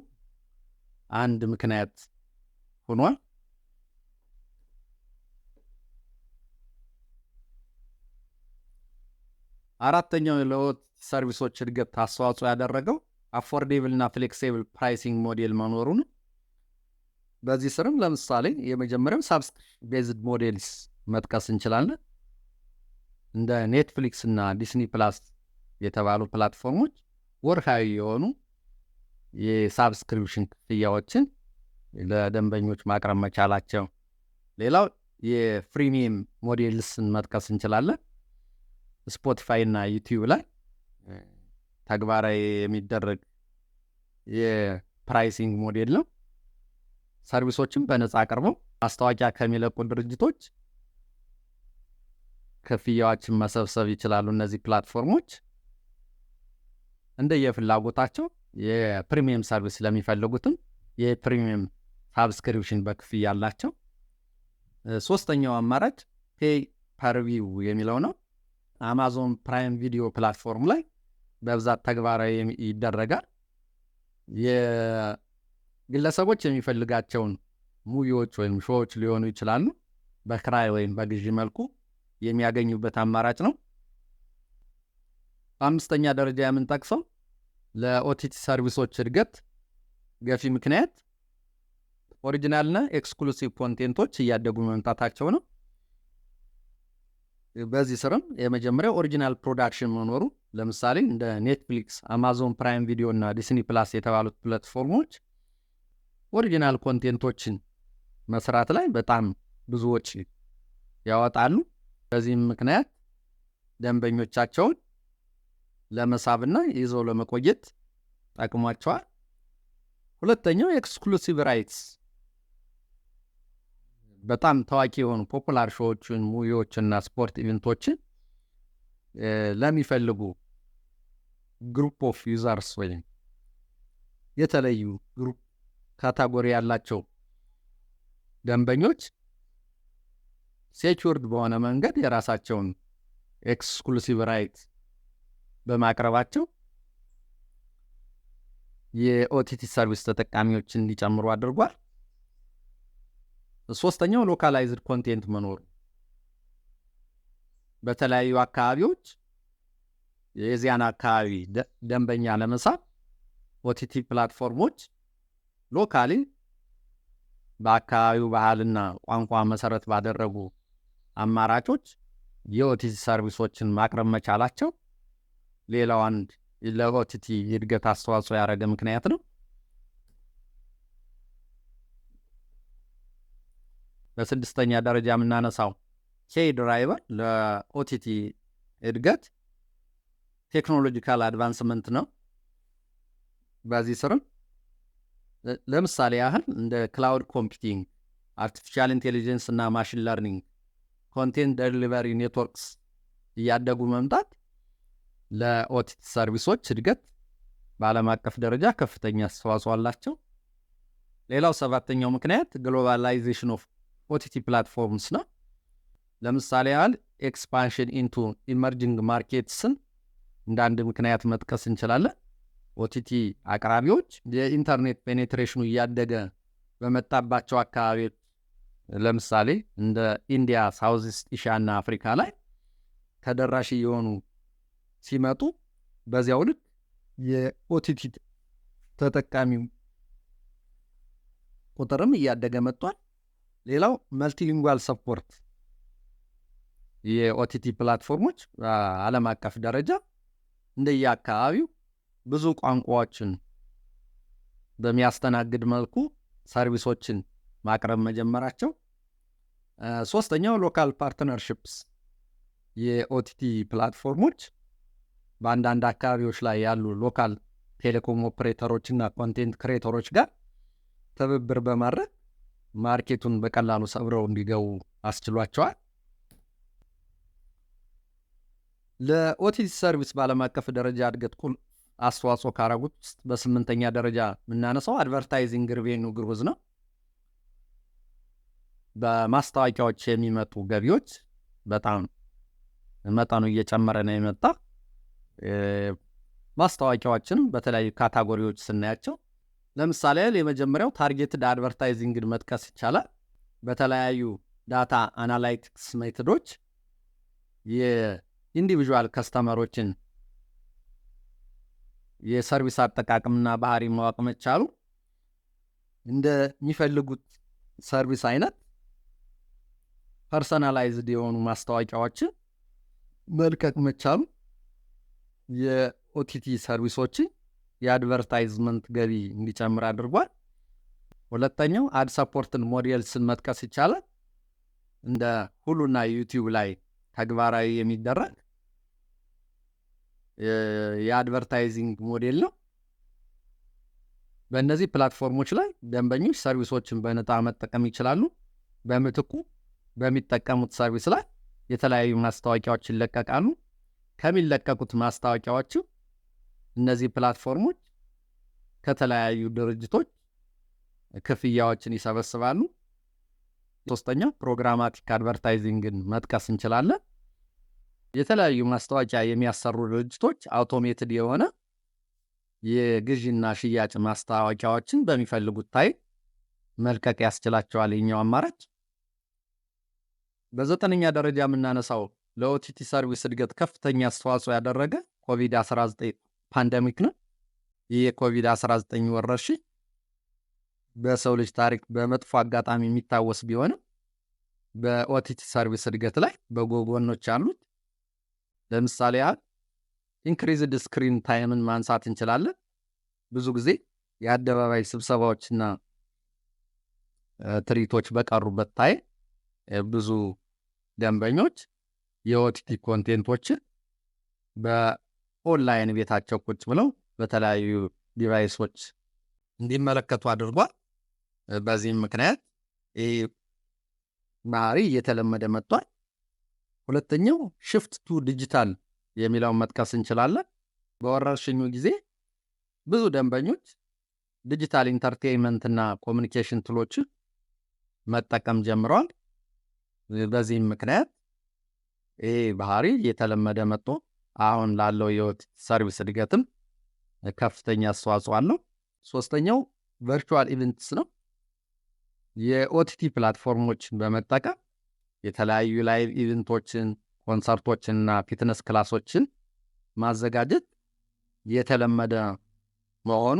አንድ ምክንያት ሆኗል። አራተኛው ለኦቲቲ ሰርቪሶች እድገት አስተዋጽኦ ያደረገው አፎርዴብል እና ፍሌክሲብል ፕራይሲንግ ሞዴል መኖሩ ነው። በዚህ ስርም ለምሳሌ የመጀመሪያው ሳብስክሪፕሽን ቤዝድ ሞዴልስ መጥቀስ እንችላለን። እንደ ኔትፍሊክስ እና ዲስኒ ፕላስ የተባሉ ፕላትፎርሞች ወርሃዊ የሆኑ የሳብስክሪፕሽን ክፍያዎችን ለደንበኞች ማቅረብ መቻላቸው። ሌላው የፍሪሚየም ሞዴልስን መጥቀስ እንችላለን። ስፖቲፋይ እና ዩቲዩብ ላይ ተግባራዊ የሚደረግ የፕራይሲንግ ሞዴል ነው። ሰርቪሶችን በነፃ አቅርበው ማስታወቂያ ከሚለቁ ድርጅቶች ክፍያዎችን መሰብሰብ ይችላሉ። እነዚህ ፕላትፎርሞች እንደየፍላጎታቸው የፕሪሚየም ሰርቪስ ለሚፈልጉትም የፕሪሚየም ሳብስክሪፕሽን በክፍያ አላቸው። ሶስተኛው አማራጭ ፔይ ፐር ቪው የሚለው ነው። አማዞን ፕራይም ቪዲዮ ፕላትፎርም ላይ በብዛት ተግባራዊ ይደረጋል። የግለሰቦች የሚፈልጋቸውን ሙቪዎች ወይም ሾዎች ሊሆኑ ይችላሉ በክራይ ወይም በግዢ መልኩ የሚያገኙበት አማራጭ ነው። በአምስተኛ ደረጃ የምንጠቅሰው ለኦቲቲ ሰርቪሶች እድገት ገፊ ምክንያት ኦሪጂናልና ኤክስክሉሲቭ ኮንቴንቶች እያደጉ መምጣታቸው ነው። በዚህ ስርም የመጀመሪያው ኦሪጂናል ፕሮዳክሽን መኖሩ፣ ለምሳሌ እንደ ኔትፍሊክስ፣ አማዞን ፕራይም ቪዲዮ እና ዲስኒ ፕላስ የተባሉት ፕላትፎርሞች ኦሪጂናል ኮንቴንቶችን መስራት ላይ በጣም ብዙ ወጪ ያወጣሉ። በዚህም ምክንያት ደንበኞቻቸውን ለመሳብና ይዘው ለመቆየት ጠቅሟቸዋል። ሁለተኛው ኤክስክሉሲቭ ራይትስ በጣም ታዋቂ የሆኑ ፖፑላር ሾዎችን፣ ሙቪዎችና ስፖርት ኢቨንቶችን ለሚፈልጉ ግሩፕ ኦፍ ዩዘርስ ወይም የተለዩ ግሩፕ ካታጎሪ ያላቸው ደንበኞች ሴኩርድ በሆነ መንገድ የራሳቸውን ኤክስክሉሲቭ ራይት በማቅረባቸው የኦቲቲ ሰርቪስ ተጠቃሚዎችን እንዲጨምሩ አድርጓል። ሶስተኛው ሎካላይዝድ ኮንቴንት መኖሩ በተለያዩ አካባቢዎች የዚያን አካባቢ ደንበኛ ለመሳብ ኦቲቲ ፕላትፎርሞች ሎካሊ በአካባቢው ባህልና ቋንቋ መሰረት ባደረጉ አማራጮች የኦቲቲ ሰርቪሶችን ማቅረብ መቻላቸው ሌላው አንድ ለኦቲቲ እድገት አስተዋጽኦ ያደረገ ምክንያት ነው። በስድስተኛ ደረጃ የምናነሳው ኬይ ድራይቨር ለኦቲቲ እድገት ቴክኖሎጂካል አድቫንስመንት ነው። በዚህ ስርም ለምሳሌ ያህል እንደ ክላውድ ኮምፒውቲንግ፣ አርቲፊሻል ኢንቴሊጀንስ እና ማሽን ለርኒንግ፣ ኮንቴንት ዴሊቨሪ ኔትወርክስ እያደጉ መምጣት ለኦቲቲ ሰርቪሶች እድገት በዓለም አቀፍ ደረጃ ከፍተኛ አስተዋጽኦ አላቸው። ሌላው ሰባተኛው ምክንያት ግሎባላይዜሽን ኦፍ ኦቲቲ ፕላትፎርምስ ነው። ለምሳሌ ያህል ኤክስፓንሽን ኢንቱ ኢመርጂንግ ማርኬትስን እንደ አንድ ምክንያት መጥቀስ እንችላለን። ኦቲቲ አቅራቢዎች የኢንተርኔት ፔኔትሬሽኑ እያደገ በመጣባቸው አካባቢዎች ለምሳሌ እንደ ኢንዲያ፣ ሳውዝ ኢስት ኤሽያ እና አፍሪካ ላይ ተደራሽ የሆኑ ሲመጡ በዚያው ልክ የኦቲቲ ተጠቃሚው ቁጥርም እያደገ መጥቷል። ሌላው መልቲሊንጓል ሰፖርት የኦቲቲ ፕላትፎርሞች በዓለም አቀፍ ደረጃ እንደየአካባቢው ብዙ ቋንቋዎችን በሚያስተናግድ መልኩ ሰርቪሶችን ማቅረብ መጀመራቸው። ሶስተኛው ሎካል ፓርትነርሽፕስ የኦቲቲ ፕላትፎርሞች በአንዳንድ አካባቢዎች ላይ ያሉ ሎካል ቴሌኮም ኦፕሬተሮችና ኮንቴንት ክሬተሮች ጋር ትብብር በማድረግ ማርኬቱን በቀላሉ ሰብረው እንዲገቡ አስችሏቸዋል። ለኦቲቲ ሰርቪስ በዓለም አቀፍ ደረጃ እድገት አስተዋጽኦ ካረጉት ውስጥ በስምንተኛ ደረጃ የምናነሳው አድቨርታይዚንግ ሪቬኒው ግሮዝ ነው። በማስታወቂያዎች የሚመጡ ገቢዎች በጣም መጠኑ እየጨመረ ነው የመጣ። ማስታወቂያዎችንም በተለያዩ ካታጎሪዎች ስናያቸው ለምሳሌ የመጀመሪያው ታርጌትድ አድቨርታይዚንግን መጥቀስ ይቻላል። በተለያዩ ዳታ አናላይቲክስ ሜቶዶች የኢንዲቪዥዋል ከስተመሮችን የሰርቪስ አጠቃቀምና ባህሪ ማወቅ መቻሉ፣ እንደሚፈልጉት ሰርቪስ አይነት ፐርሰናላይዝድ የሆኑ ማስታወቂያዎችን መልቀቅ መቻሉ የኦቲቲ ሰርቪሶችን የአድቨርታይዝመንት ገቢ እንዲጨምር አድርጓል። ሁለተኛው አድ ሰፖርትን ሞዴልስን መጥቀስ ይቻላል። እንደ ሁሉና ዩቲዩብ ላይ ተግባራዊ የሚደረግ የአድቨርታይዚንግ ሞዴል ነው። በእነዚህ ፕላትፎርሞች ላይ ደንበኞች ሰርቪሶችን በነፃ መጠቀም ይችላሉ። በምትኩ በሚጠቀሙት ሰርቪስ ላይ የተለያዩ ማስታወቂያዎች ይለቀቃሉ። ከሚለቀቁት ማስታወቂያዎቹ እነዚህ ፕላትፎርሞች ከተለያዩ ድርጅቶች ክፍያዎችን ይሰበስባሉ። ሶስተኛው ፕሮግራማቲክ አድቨርታይዚንግን መጥቀስ እንችላለን። የተለያዩ ማስታወቂያ የሚያሰሩ ድርጅቶች አውቶሜትድ የሆነ የግዥና ሽያጭ ማስታወቂያዎችን በሚፈልጉት ታይም መልቀቅ ያስችላቸዋል። የኛው አማራጭ። በዘጠነኛ ደረጃ የምናነሳው ለኦቲቲ ሰርቪስ እድገት ከፍተኛ አስተዋጽኦ ያደረገ ኮቪድ-19 ፓንደሚክ ነው። ይህ የኮቪድ-19 ወረርሽኝ በሰው ልጅ ታሪክ በመጥፎ አጋጣሚ የሚታወስ ቢሆንም በኦቲቲ ሰርቪስ እድገት ላይ በጎ ጎኖች አሉት። ለምሳሌ ያህል ኢንክሪዝድ ስክሪን ታይምን ማንሳት እንችላለን። ብዙ ጊዜ የአደባባይ ስብሰባዎችና ትርኢቶች በቀሩበት ታይም ብዙ ደንበኞች የኦቲቲ ኮንቴንቶችን በኦንላይን ቤታቸው ቁጭ ብለው በተለያዩ ዲቫይሶች እንዲመለከቱ አድርጓል። በዚህም ምክንያት ባህሪ እየተለመደ መጥቷል። ሁለተኛው ሽፍት ቱ ዲጂታል የሚለውን መጥቀስ እንችላለን። በወረርሽኙ ጊዜ ብዙ ደንበኞች ዲጂታል ኢንተርቴይንመንት እና ኮሚኒኬሽን ቱሎችን መጠቀም ጀምረዋል። በዚህም ምክንያት ይሄ ባህሪ እየተለመደ መጥቶ አሁን ላለው የኦቲቲ ሰርቪስ እድገትም ከፍተኛ አስተዋጽኦ አለው። ሶስተኛው ቨርቹዋል ኢቨንትስ ነው። የኦቲቲ ፕላትፎርሞችን በመጠቀም የተለያዩ ላይቭ ኢቨንቶችን፣ ኮንሰርቶችንና ፊትነስ ክላሶችን ማዘጋጀት የተለመደ መሆኑ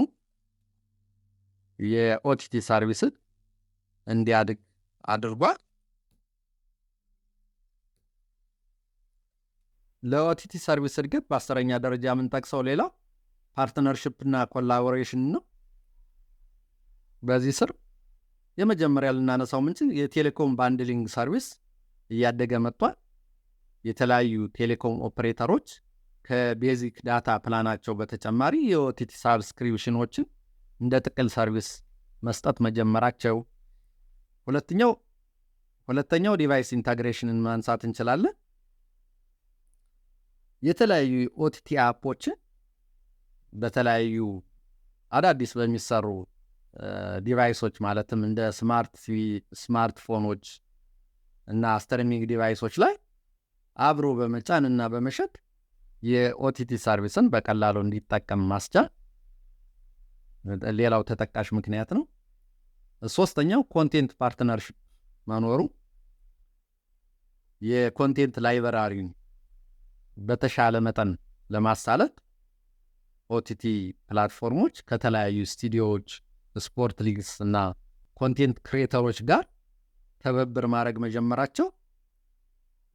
የኦቲቲ ሰርቪስን እንዲያድግ አድርጓል። ለኦቲቲ ሰርቪስ እድገት በ10ኛ ደረጃ የምንጠቅሰው ሌላ ፓርትነርሽፕ እና ኮላቦሬሽን ነው። በዚህ ስር የመጀመሪያ ልናነሳው ምንችል የቴሌኮም ባንድሊንግ ሰርቪስ እያደገ መጥቷል። የተለያዩ ቴሌኮም ኦፕሬተሮች ከቤዚክ ዳታ ፕላናቸው በተጨማሪ የኦቲቲ ሳብስክሪፕሽኖችን እንደ ጥቅል ሰርቪስ መስጠት መጀመራቸው። ሁለተኛው ዲቫይስ ኢንተግሬሽንን ማንሳት እንችላለን። የተለያዩ ኦቲቲ አፖችን በተለያዩ አዳዲስ በሚሰሩ ዲቫይሶች ማለትም እንደ ስማርት ቲቪ፣ ስማርትፎኖች እና ስትሪሚንግ ዲቫይሶች ላይ አብሮ በመጫን እና በመሸጥ የኦቲቲ ሰርቪስን በቀላሉ እንዲጠቀም ማስቻል ሌላው ተጠቃሽ ምክንያት ነው። ሶስተኛው ኮንቴንት ፓርትነርሽፕ መኖሩ የኮንቴንት ላይብራሪን በተሻለ መጠን ለማሳለጥ ኦቲቲ ፕላትፎርሞች ከተለያዩ ስቱዲዮዎች፣ ስፖርት ሊግስ እና ኮንቴንት ክሬተሮች ጋር ትብብር ማድረግ መጀመራቸው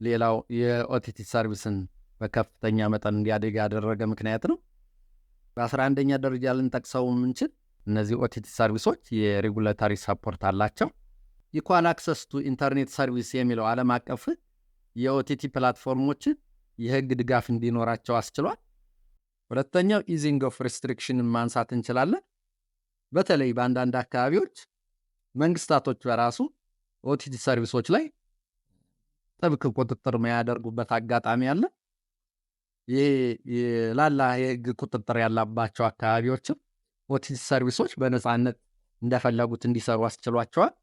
ሌላው የኦቲቲ ሰርቪስን በከፍተኛ መጠን እንዲያድግ ያደረገ ምክንያት ነው። በ11ኛ ደረጃ ልንጠቅሰው የምንችል እነዚህ ኦቲቲ ሰርቪሶች የሬጉላቶሪ ሰፖርት አላቸው። ኢኳል አክሰስ ቱ ኢንተርኔት ሰርቪስ የሚለው ዓለም አቀፍ የኦቲቲ ፕላትፎርሞችን የህግ ድጋፍ እንዲኖራቸው አስችሏል። ሁለተኛው ኢዚንግ ኦፍ ሪስትሪክሽንን ማንሳት እንችላለን። በተለይ በአንዳንድ አካባቢዎች መንግስታቶች በራሱ ኦቲቲ ሰርቪሶች ላይ ጥብቅ ቁጥጥር የሚያደርጉበት አጋጣሚ አለ። ይህ ላላ የህግ ቁጥጥር ያላባቸው አካባቢዎችም ኦቲቲ ሰርቪሶች በነፃነት እንደፈለጉት እንዲሰሩ አስችሏቸዋል።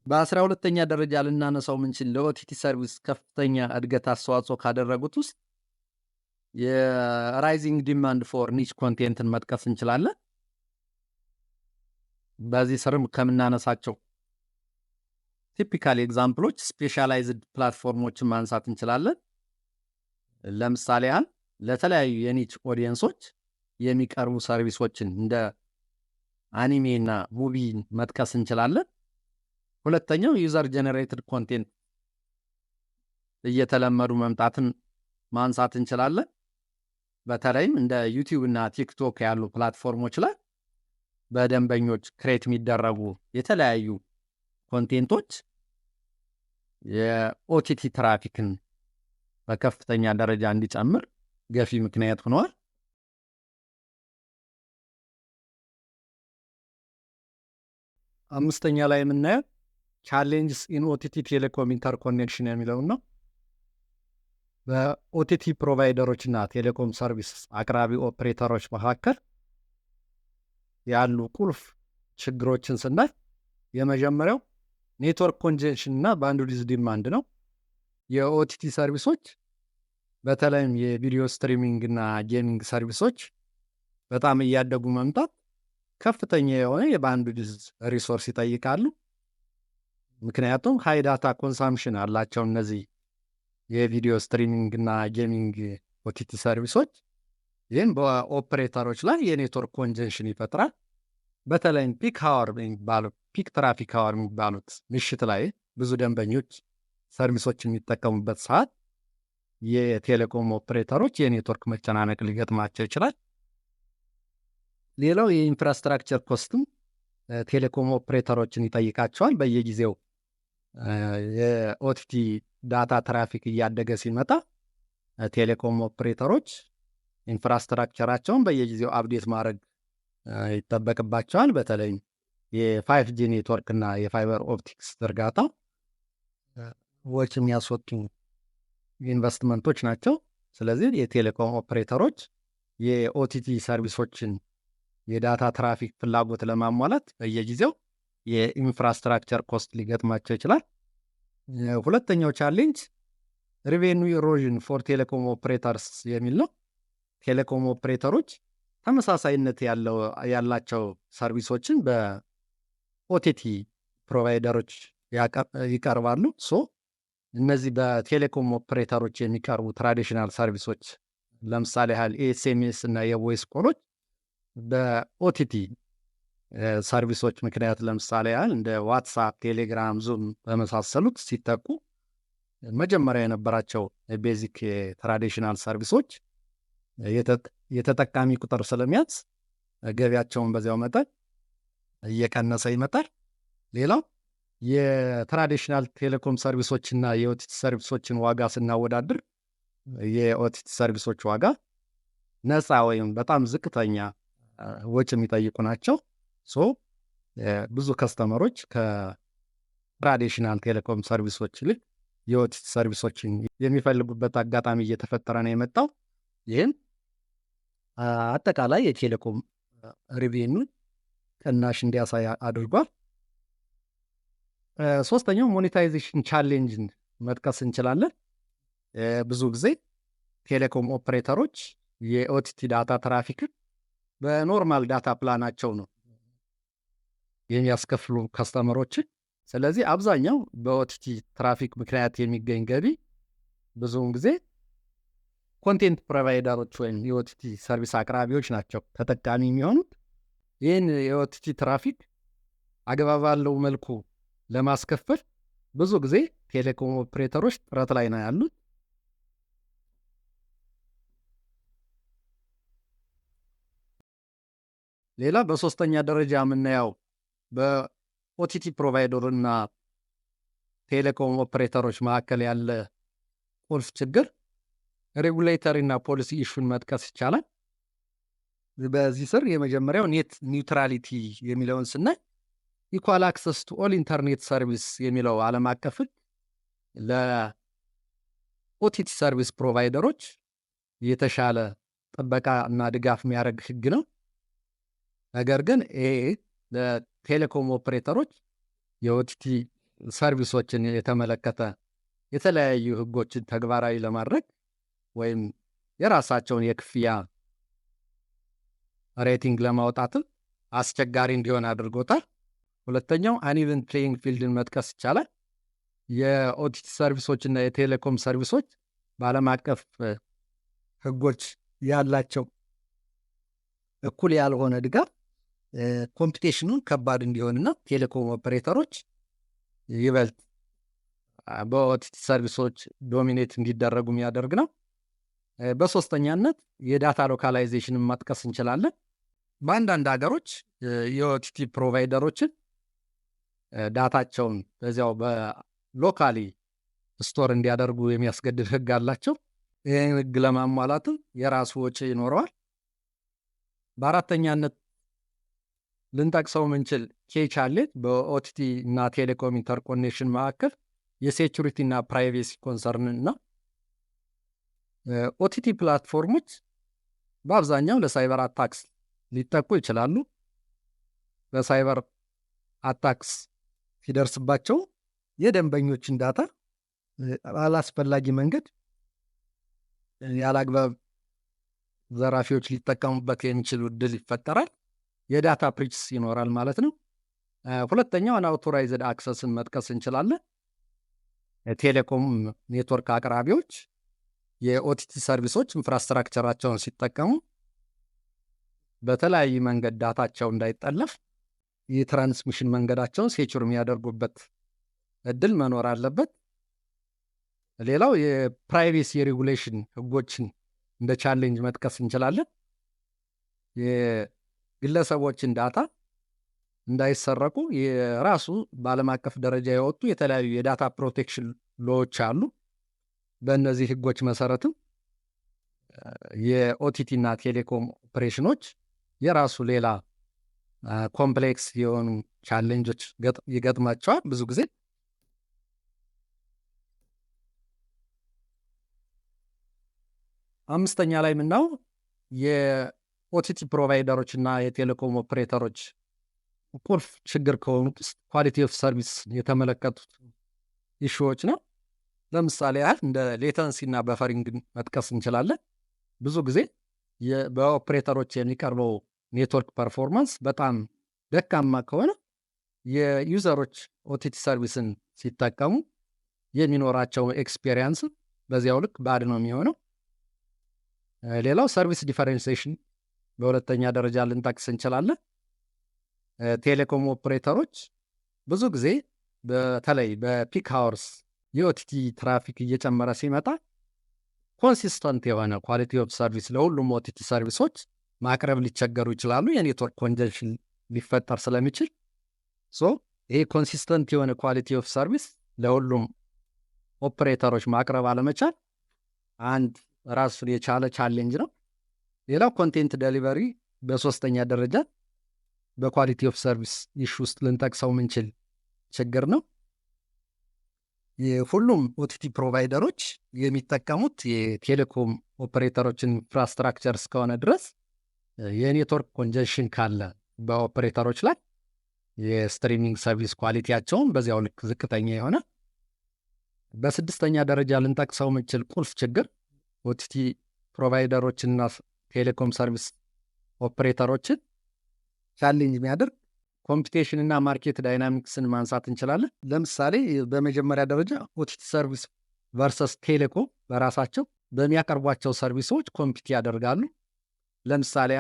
በ12ኛ ደረጃ ልናነሳው ምንችል ለኦቲቲ ሰርቪስ ከፍተኛ እድገት አስተዋጽኦ ካደረጉት ውስጥ የራይዚንግ ዲማንድ ፎር ኒች ኮንቴንትን መጥቀስ እንችላለን። በዚህ ስርም ከምናነሳቸው ቲፒካል ኤግዛምፕሎች ስፔሻላይዝድ ፕላትፎርሞችን ማንሳት እንችላለን። ለምሳሌ ያህል ለተለያዩ የኒች ኦዲየንሶች የሚቀርቡ ሰርቪሶችን እንደ አኒሜ እና ሙቪ መጥቀስ እንችላለን። ሁለተኛው ዩዘር ጀነሬትድ ኮንቴንት እየተለመዱ መምጣትን ማንሳት እንችላለን። በተለይም እንደ ዩቲዩብ እና ቲክቶክ ያሉ ፕላትፎርሞች ላይ በደንበኞች ክሬት የሚደረጉ የተለያዩ ኮንቴንቶች የኦቲቲ ትራፊክን በከፍተኛ ደረጃ እንዲጨምር ገፊ ምክንያት ሆነዋል። አምስተኛ ላይ የምናየው ቻሌንጅስ ኢን ኦቲቲ ቴሌኮም ኢንተርኮኔክሽን የሚለው ነው። በኦቲቲ ፕሮቫይደሮች እና ቴሌኮም ሰርቪስ አቅራቢ ኦፕሬተሮች መካከል ያሉ ቁልፍ ችግሮችን ስናይ የመጀመሪያው ኔትወርክ ኮንጀንሽን እና ባንድዊድዝ ዲማንድ ነው። የኦቲቲ ሰርቪሶች በተለይም የቪዲዮ ስትሪሚንግ እና ጌሚንግ ሰርቪሶች በጣም እያደጉ መምጣት ከፍተኛ የሆነ የባንድዊድዝ ሪሶርስ ይጠይቃሉ። ምክንያቱም ሃይ ዳታ ኮንሳምፕሽን አላቸው እነዚህ የቪዲዮ ስትሪሚንግ እና ጌሚንግ ኦቲቲ ሰርቪሶች። ይህም በኦፕሬተሮች ላይ የኔትወርክ ኮንጀንሽን ይፈጥራል። በተለይም ፒክ ትራፊክ አወር የሚባሉት ምሽት ላይ ብዙ ደንበኞች ሰርቪሶች የሚጠቀሙበት ሰዓት የቴሌኮም ኦፕሬተሮች የኔትወርክ መጨናነቅ ሊገጥማቸው ይችላል። ሌላው የኢንፍራስትራክቸር ኮስትም ቴሌኮም ኦፕሬተሮችን ይጠይቃቸዋል። በየጊዜው የኦቲቲ ዳታ ትራፊክ እያደገ ሲመጣ ቴሌኮም ኦፕሬተሮች ኢንፍራስትራክቸራቸውን በየጊዜው አፕዴት ማድረግ ይጠበቅባቸዋል። በተለይም የ5G ኔትወርክ እና የፋይበር ኦፕቲክስ ዝርጋታ ወጪ የሚያስወጡ ኢንቨስትመንቶች ናቸው። ስለዚህ የቴሌኮም ኦፕሬተሮች የኦቲቲ ሰርቪሶችን የዳታ ትራፊክ ፍላጎት ለማሟላት በየጊዜው የኢንፍራስትራክቸር ኮስት ሊገጥማቸው ይችላል። ሁለተኛው ቻሌንጅ ሪቬኒው ኢሮዥን ፎር ቴሌኮም ኦፕሬተርስ የሚል ነው። ቴሌኮም ኦፕሬተሮች ተመሳሳይነት ያላቸው ሰርቪሶችን በኦቲቲ ፕሮቫይደሮች ይቀርባሉ። እነዚህ በቴሌኮም ኦፕሬተሮች የሚቀርቡ ትራዲሽናል ሰርቪሶች ለምሳሌ ያህል ኤስኤምኤስ እና የቮይስ ኮሎች በኦቲቲ ሰርቪሶች ምክንያት ለምሳሌ ያህል እንደ ዋትሳፕ፣ ቴሌግራም፣ ዙም በመሳሰሉት ሲተኩ መጀመሪያ የነበራቸው ቤዚክ ትራዲሽናል ሰርቪሶች የተጠቃሚ ቁጥር ስለሚያንስ ገቢያቸውን በዚያው መጠን እየቀነሰ ይመጣል። ሌላው የትራዲሽናል ቴሌኮም ሰርቪሶችና የኦቲቲ ሰርቪሶችን ዋጋ ስናወዳድር የኦቲቲ ሰርቪሶች ዋጋ ነፃ ወይም በጣም ዝቅተኛ ወጪ የሚጠይቁ ናቸው። ብዙ ከስተመሮች ከትራዲሽናል ቴሌኮም ሰርቪሶች ይልቅ የኦቲቲ ሰርቪሶችን የሚፈልጉበት አጋጣሚ እየተፈጠረ ነው የመጣው። ይህም አጠቃላይ የቴሌኮም ሪቬኒውን ቅናሽ እንዲያሳይ አድርጓል። ሶስተኛው ሞኔታይዜሽን ቻሌንጅን መጥቀስ እንችላለን። ብዙ ጊዜ ቴሌኮም ኦፕሬተሮች የኦቲቲ ዳታ ትራፊክን በኖርማል ዳታ ፕላናቸው ነው የሚያስከፍሉ ከስተመሮችን። ስለዚህ አብዛኛው በኦቲቲ ትራፊክ ምክንያት የሚገኝ ገቢ ብዙውን ጊዜ ኮንቴንት ፕሮቫይደሮች ወይም የኦቲቲ ሰርቪስ አቅራቢዎች ናቸው ተጠቃሚ የሚሆኑት። ይህን የኦቲቲ ትራፊክ አግባብ ባለው መልኩ ለማስከፈል ብዙ ጊዜ ቴሌኮም ኦፕሬተሮች ጥረት ላይ ነው ያሉት። ሌላ በሶስተኛ ደረጃ የምናየው በኦቲቲ ፕሮቫይደር እና ቴሌኮም ኦፕሬተሮች መካከል ያለ ቁልፍ ችግር ሬጉሌተሪ እና ፖሊሲ ኢሹን መጥቀስ ይቻላል። በዚህ ስር የመጀመሪያው ኔት ኒውትራሊቲ የሚለውን ስናይ ኢኳል አክሰስ ቱ ኦል ኢንተርኔት ሰርቪስ የሚለው ዓለም አቀፍ ሕግ ለኦቲቲ ሰርቪስ ፕሮቫይደሮች የተሻለ ጥበቃ እና ድጋፍ የሚያደርግ ሕግ ነው። ነገር ግን ይሄ ለቴሌኮም ኦፕሬተሮች የኦቲቲ ሰርቪሶችን የተመለከተ የተለያዩ ሕጎችን ተግባራዊ ለማድረግ ወይም የራሳቸውን የክፍያ ሬቲንግ ለማውጣትም አስቸጋሪ እንዲሆን አድርጎታል። ሁለተኛው አንኢቨን ፕሌይንግ ፊልድን መጥቀስ ይቻላል። የኦቲቲ ሰርቪሶችና የቴሌኮም ሰርቪሶች በዓለም አቀፍ ሕጎች ያላቸው እኩል ያልሆነ ድጋፍ ኮምፒቴሽኑን ከባድ እንዲሆንና ቴሌኮም ኦፕሬተሮች ይበልጥ በኦቲቲ ሰርቪሶች ዶሚኔት እንዲደረጉ የሚያደርግ ነው። በሶስተኛነት የዳታ ሎካላይዜሽንን መጥቀስ እንችላለን። በአንዳንድ ሀገሮች የኦቲቲ ፕሮቫይደሮችን ዳታቸውን በዚያው በሎካሊ ስቶር እንዲያደርጉ የሚያስገድድ ሕግ አላቸው። ይህን ሕግ ለማሟላትም የራሱ ወጪ ይኖረዋል። በአራተኛነት ልንጠቅሰው ምንችል ኬቻሌት በኦቲቲ እና ቴሌኮም ኢንተርኮኔክሽን መካከል የሴኩሪቲ እና ፕራይቬሲ ኮንሰርን እና ኦቲቲ ፕላትፎርሞች በአብዛኛው ለሳይበር አታክስ ሊጠቁ ይችላሉ። በሳይበር አታክስ ሲደርስባቸው የደንበኞችን ዳታ አላስፈላጊ መንገድ ያላግባብ ዘራፊዎች ሊጠቀሙበት የሚችሉ እድል ይፈጠራል። የዳታ ፕሪችስ ይኖራል ማለት ነው። ሁለተኛው አንአውቶራይዝድ አክሰስን መጥቀስ እንችላለን። ቴሌኮም ኔትወርክ አቅራቢዎች የኦቲቲ ሰርቪሶች ኢንፍራስትራክቸራቸውን ሲጠቀሙ በተለያየ መንገድ ዳታቸው እንዳይጠለፍ የትራንስሚሽን መንገዳቸውን ሴኩር የሚያደርጉበት እድል መኖር አለበት። ሌላው የፕራይቬሲ የሬጉሌሽን ሕጎችን እንደ ቻሌንጅ መጥቀስ እንችላለን። የግለሰቦችን ዳታ እንዳይሰረቁ የራሱ በዓለም አቀፍ ደረጃ የወጡ የተለያዩ የዳታ ፕሮቴክሽን ሎዎች አሉ። በእነዚህ ሕጎች መሰረትም የኦቲቲ እና ቴሌኮም ኦፕሬሽኖች የራሱ ሌላ ኮምፕሌክስ የሆኑ ቻሌንጆች ይገጥማቸዋል ብዙ ጊዜ። አምስተኛ ላይ የምናየው የኦቲቲ ፕሮቫይደሮች እና የቴሌኮም ኦፕሬተሮች ቁልፍ ችግር ከሆኑት ውስጥ ኳሊቲ ኦፍ ሰርቪስ የተመለከቱት ኢሹዎች ነው። ለምሳሌ ያህል እንደ ሌተንሲ እና በፈሪንግ መጥቀስ እንችላለን። ብዙ ጊዜ በኦፕሬተሮች የሚቀርበው ኔትወርክ ፐርፎርማንስ በጣም ደካማ ከሆነ የዩዘሮች ኦቲቲ ሰርቪስን ሲጠቀሙ የሚኖራቸው ኤክስፔሪንስ በዚያው ልክ ባድ ነው የሚሆነው። ሌላው ሰርቪስ ዲፈረንሲዬሽን በሁለተኛ ደረጃ ልንጠቅስ እንችላለን። ቴሌኮም ኦፕሬተሮች ብዙ ጊዜ በተለይ በፒክ ሃወርስ የኦቲቲ ትራፊክ እየጨመረ ሲመጣ ኮንሲስተንት የሆነ ኳሊቲ ኦፍ ሰርቪስ ለሁሉም ኦቲቲ ሰርቪሶች ማቅረብ ሊቸገሩ ይችላሉ። የኔትወርክ ኮንጀንሽን ሊፈጠር ስለሚችል ይሄ ኮንሲስተንት የሆነ ኳሊቲ ኦፍ ሰርቪስ ለሁሉም ኦፕሬተሮች ማቅረብ አለመቻል አንድ ራሱን የቻለ ቻሌንጅ ነው። ሌላው ኮንቴንት ዴሊቨሪ በሶስተኛ ደረጃ በኳሊቲ ኦፍ ሰርቪስ ኢሹ ውስጥ ልንጠቅሰው ምንችል ችግር ነው። የሁሉም ኦቲቲ ፕሮቫይደሮች የሚጠቀሙት የቴሌኮም ኦፕሬተሮችን ኢንፍራስትራክቸር እስከሆነ ድረስ የኔትወርክ ኮንጀንሽን ካለ በኦፕሬተሮች ላይ የስትሪሚንግ ሰርቪስ ኳሊቲያቸውን በዚያው ልክ ዝቅተኛ የሆነ። በስድስተኛ ደረጃ ልንጠቅሰው ምንችል ቁልፍ ችግር ኦቲቲ ፕሮቫይደሮችንና ቴሌኮም ሰርቪስ ኦፕሬተሮችን ቻሌንጅ የሚያደርግ ኮምፒቴሽን እና ማርኬት ዳይናሚክስን ማንሳት እንችላለን። ለምሳሌ በመጀመሪያ ደረጃ ኦቲቲ ሰርቪስ ቨርሰስ ቴሌኮም በራሳቸው በሚያቀርቧቸው ሰርቪሶች ኮምፒት ያደርጋሉ። ለምሳሌ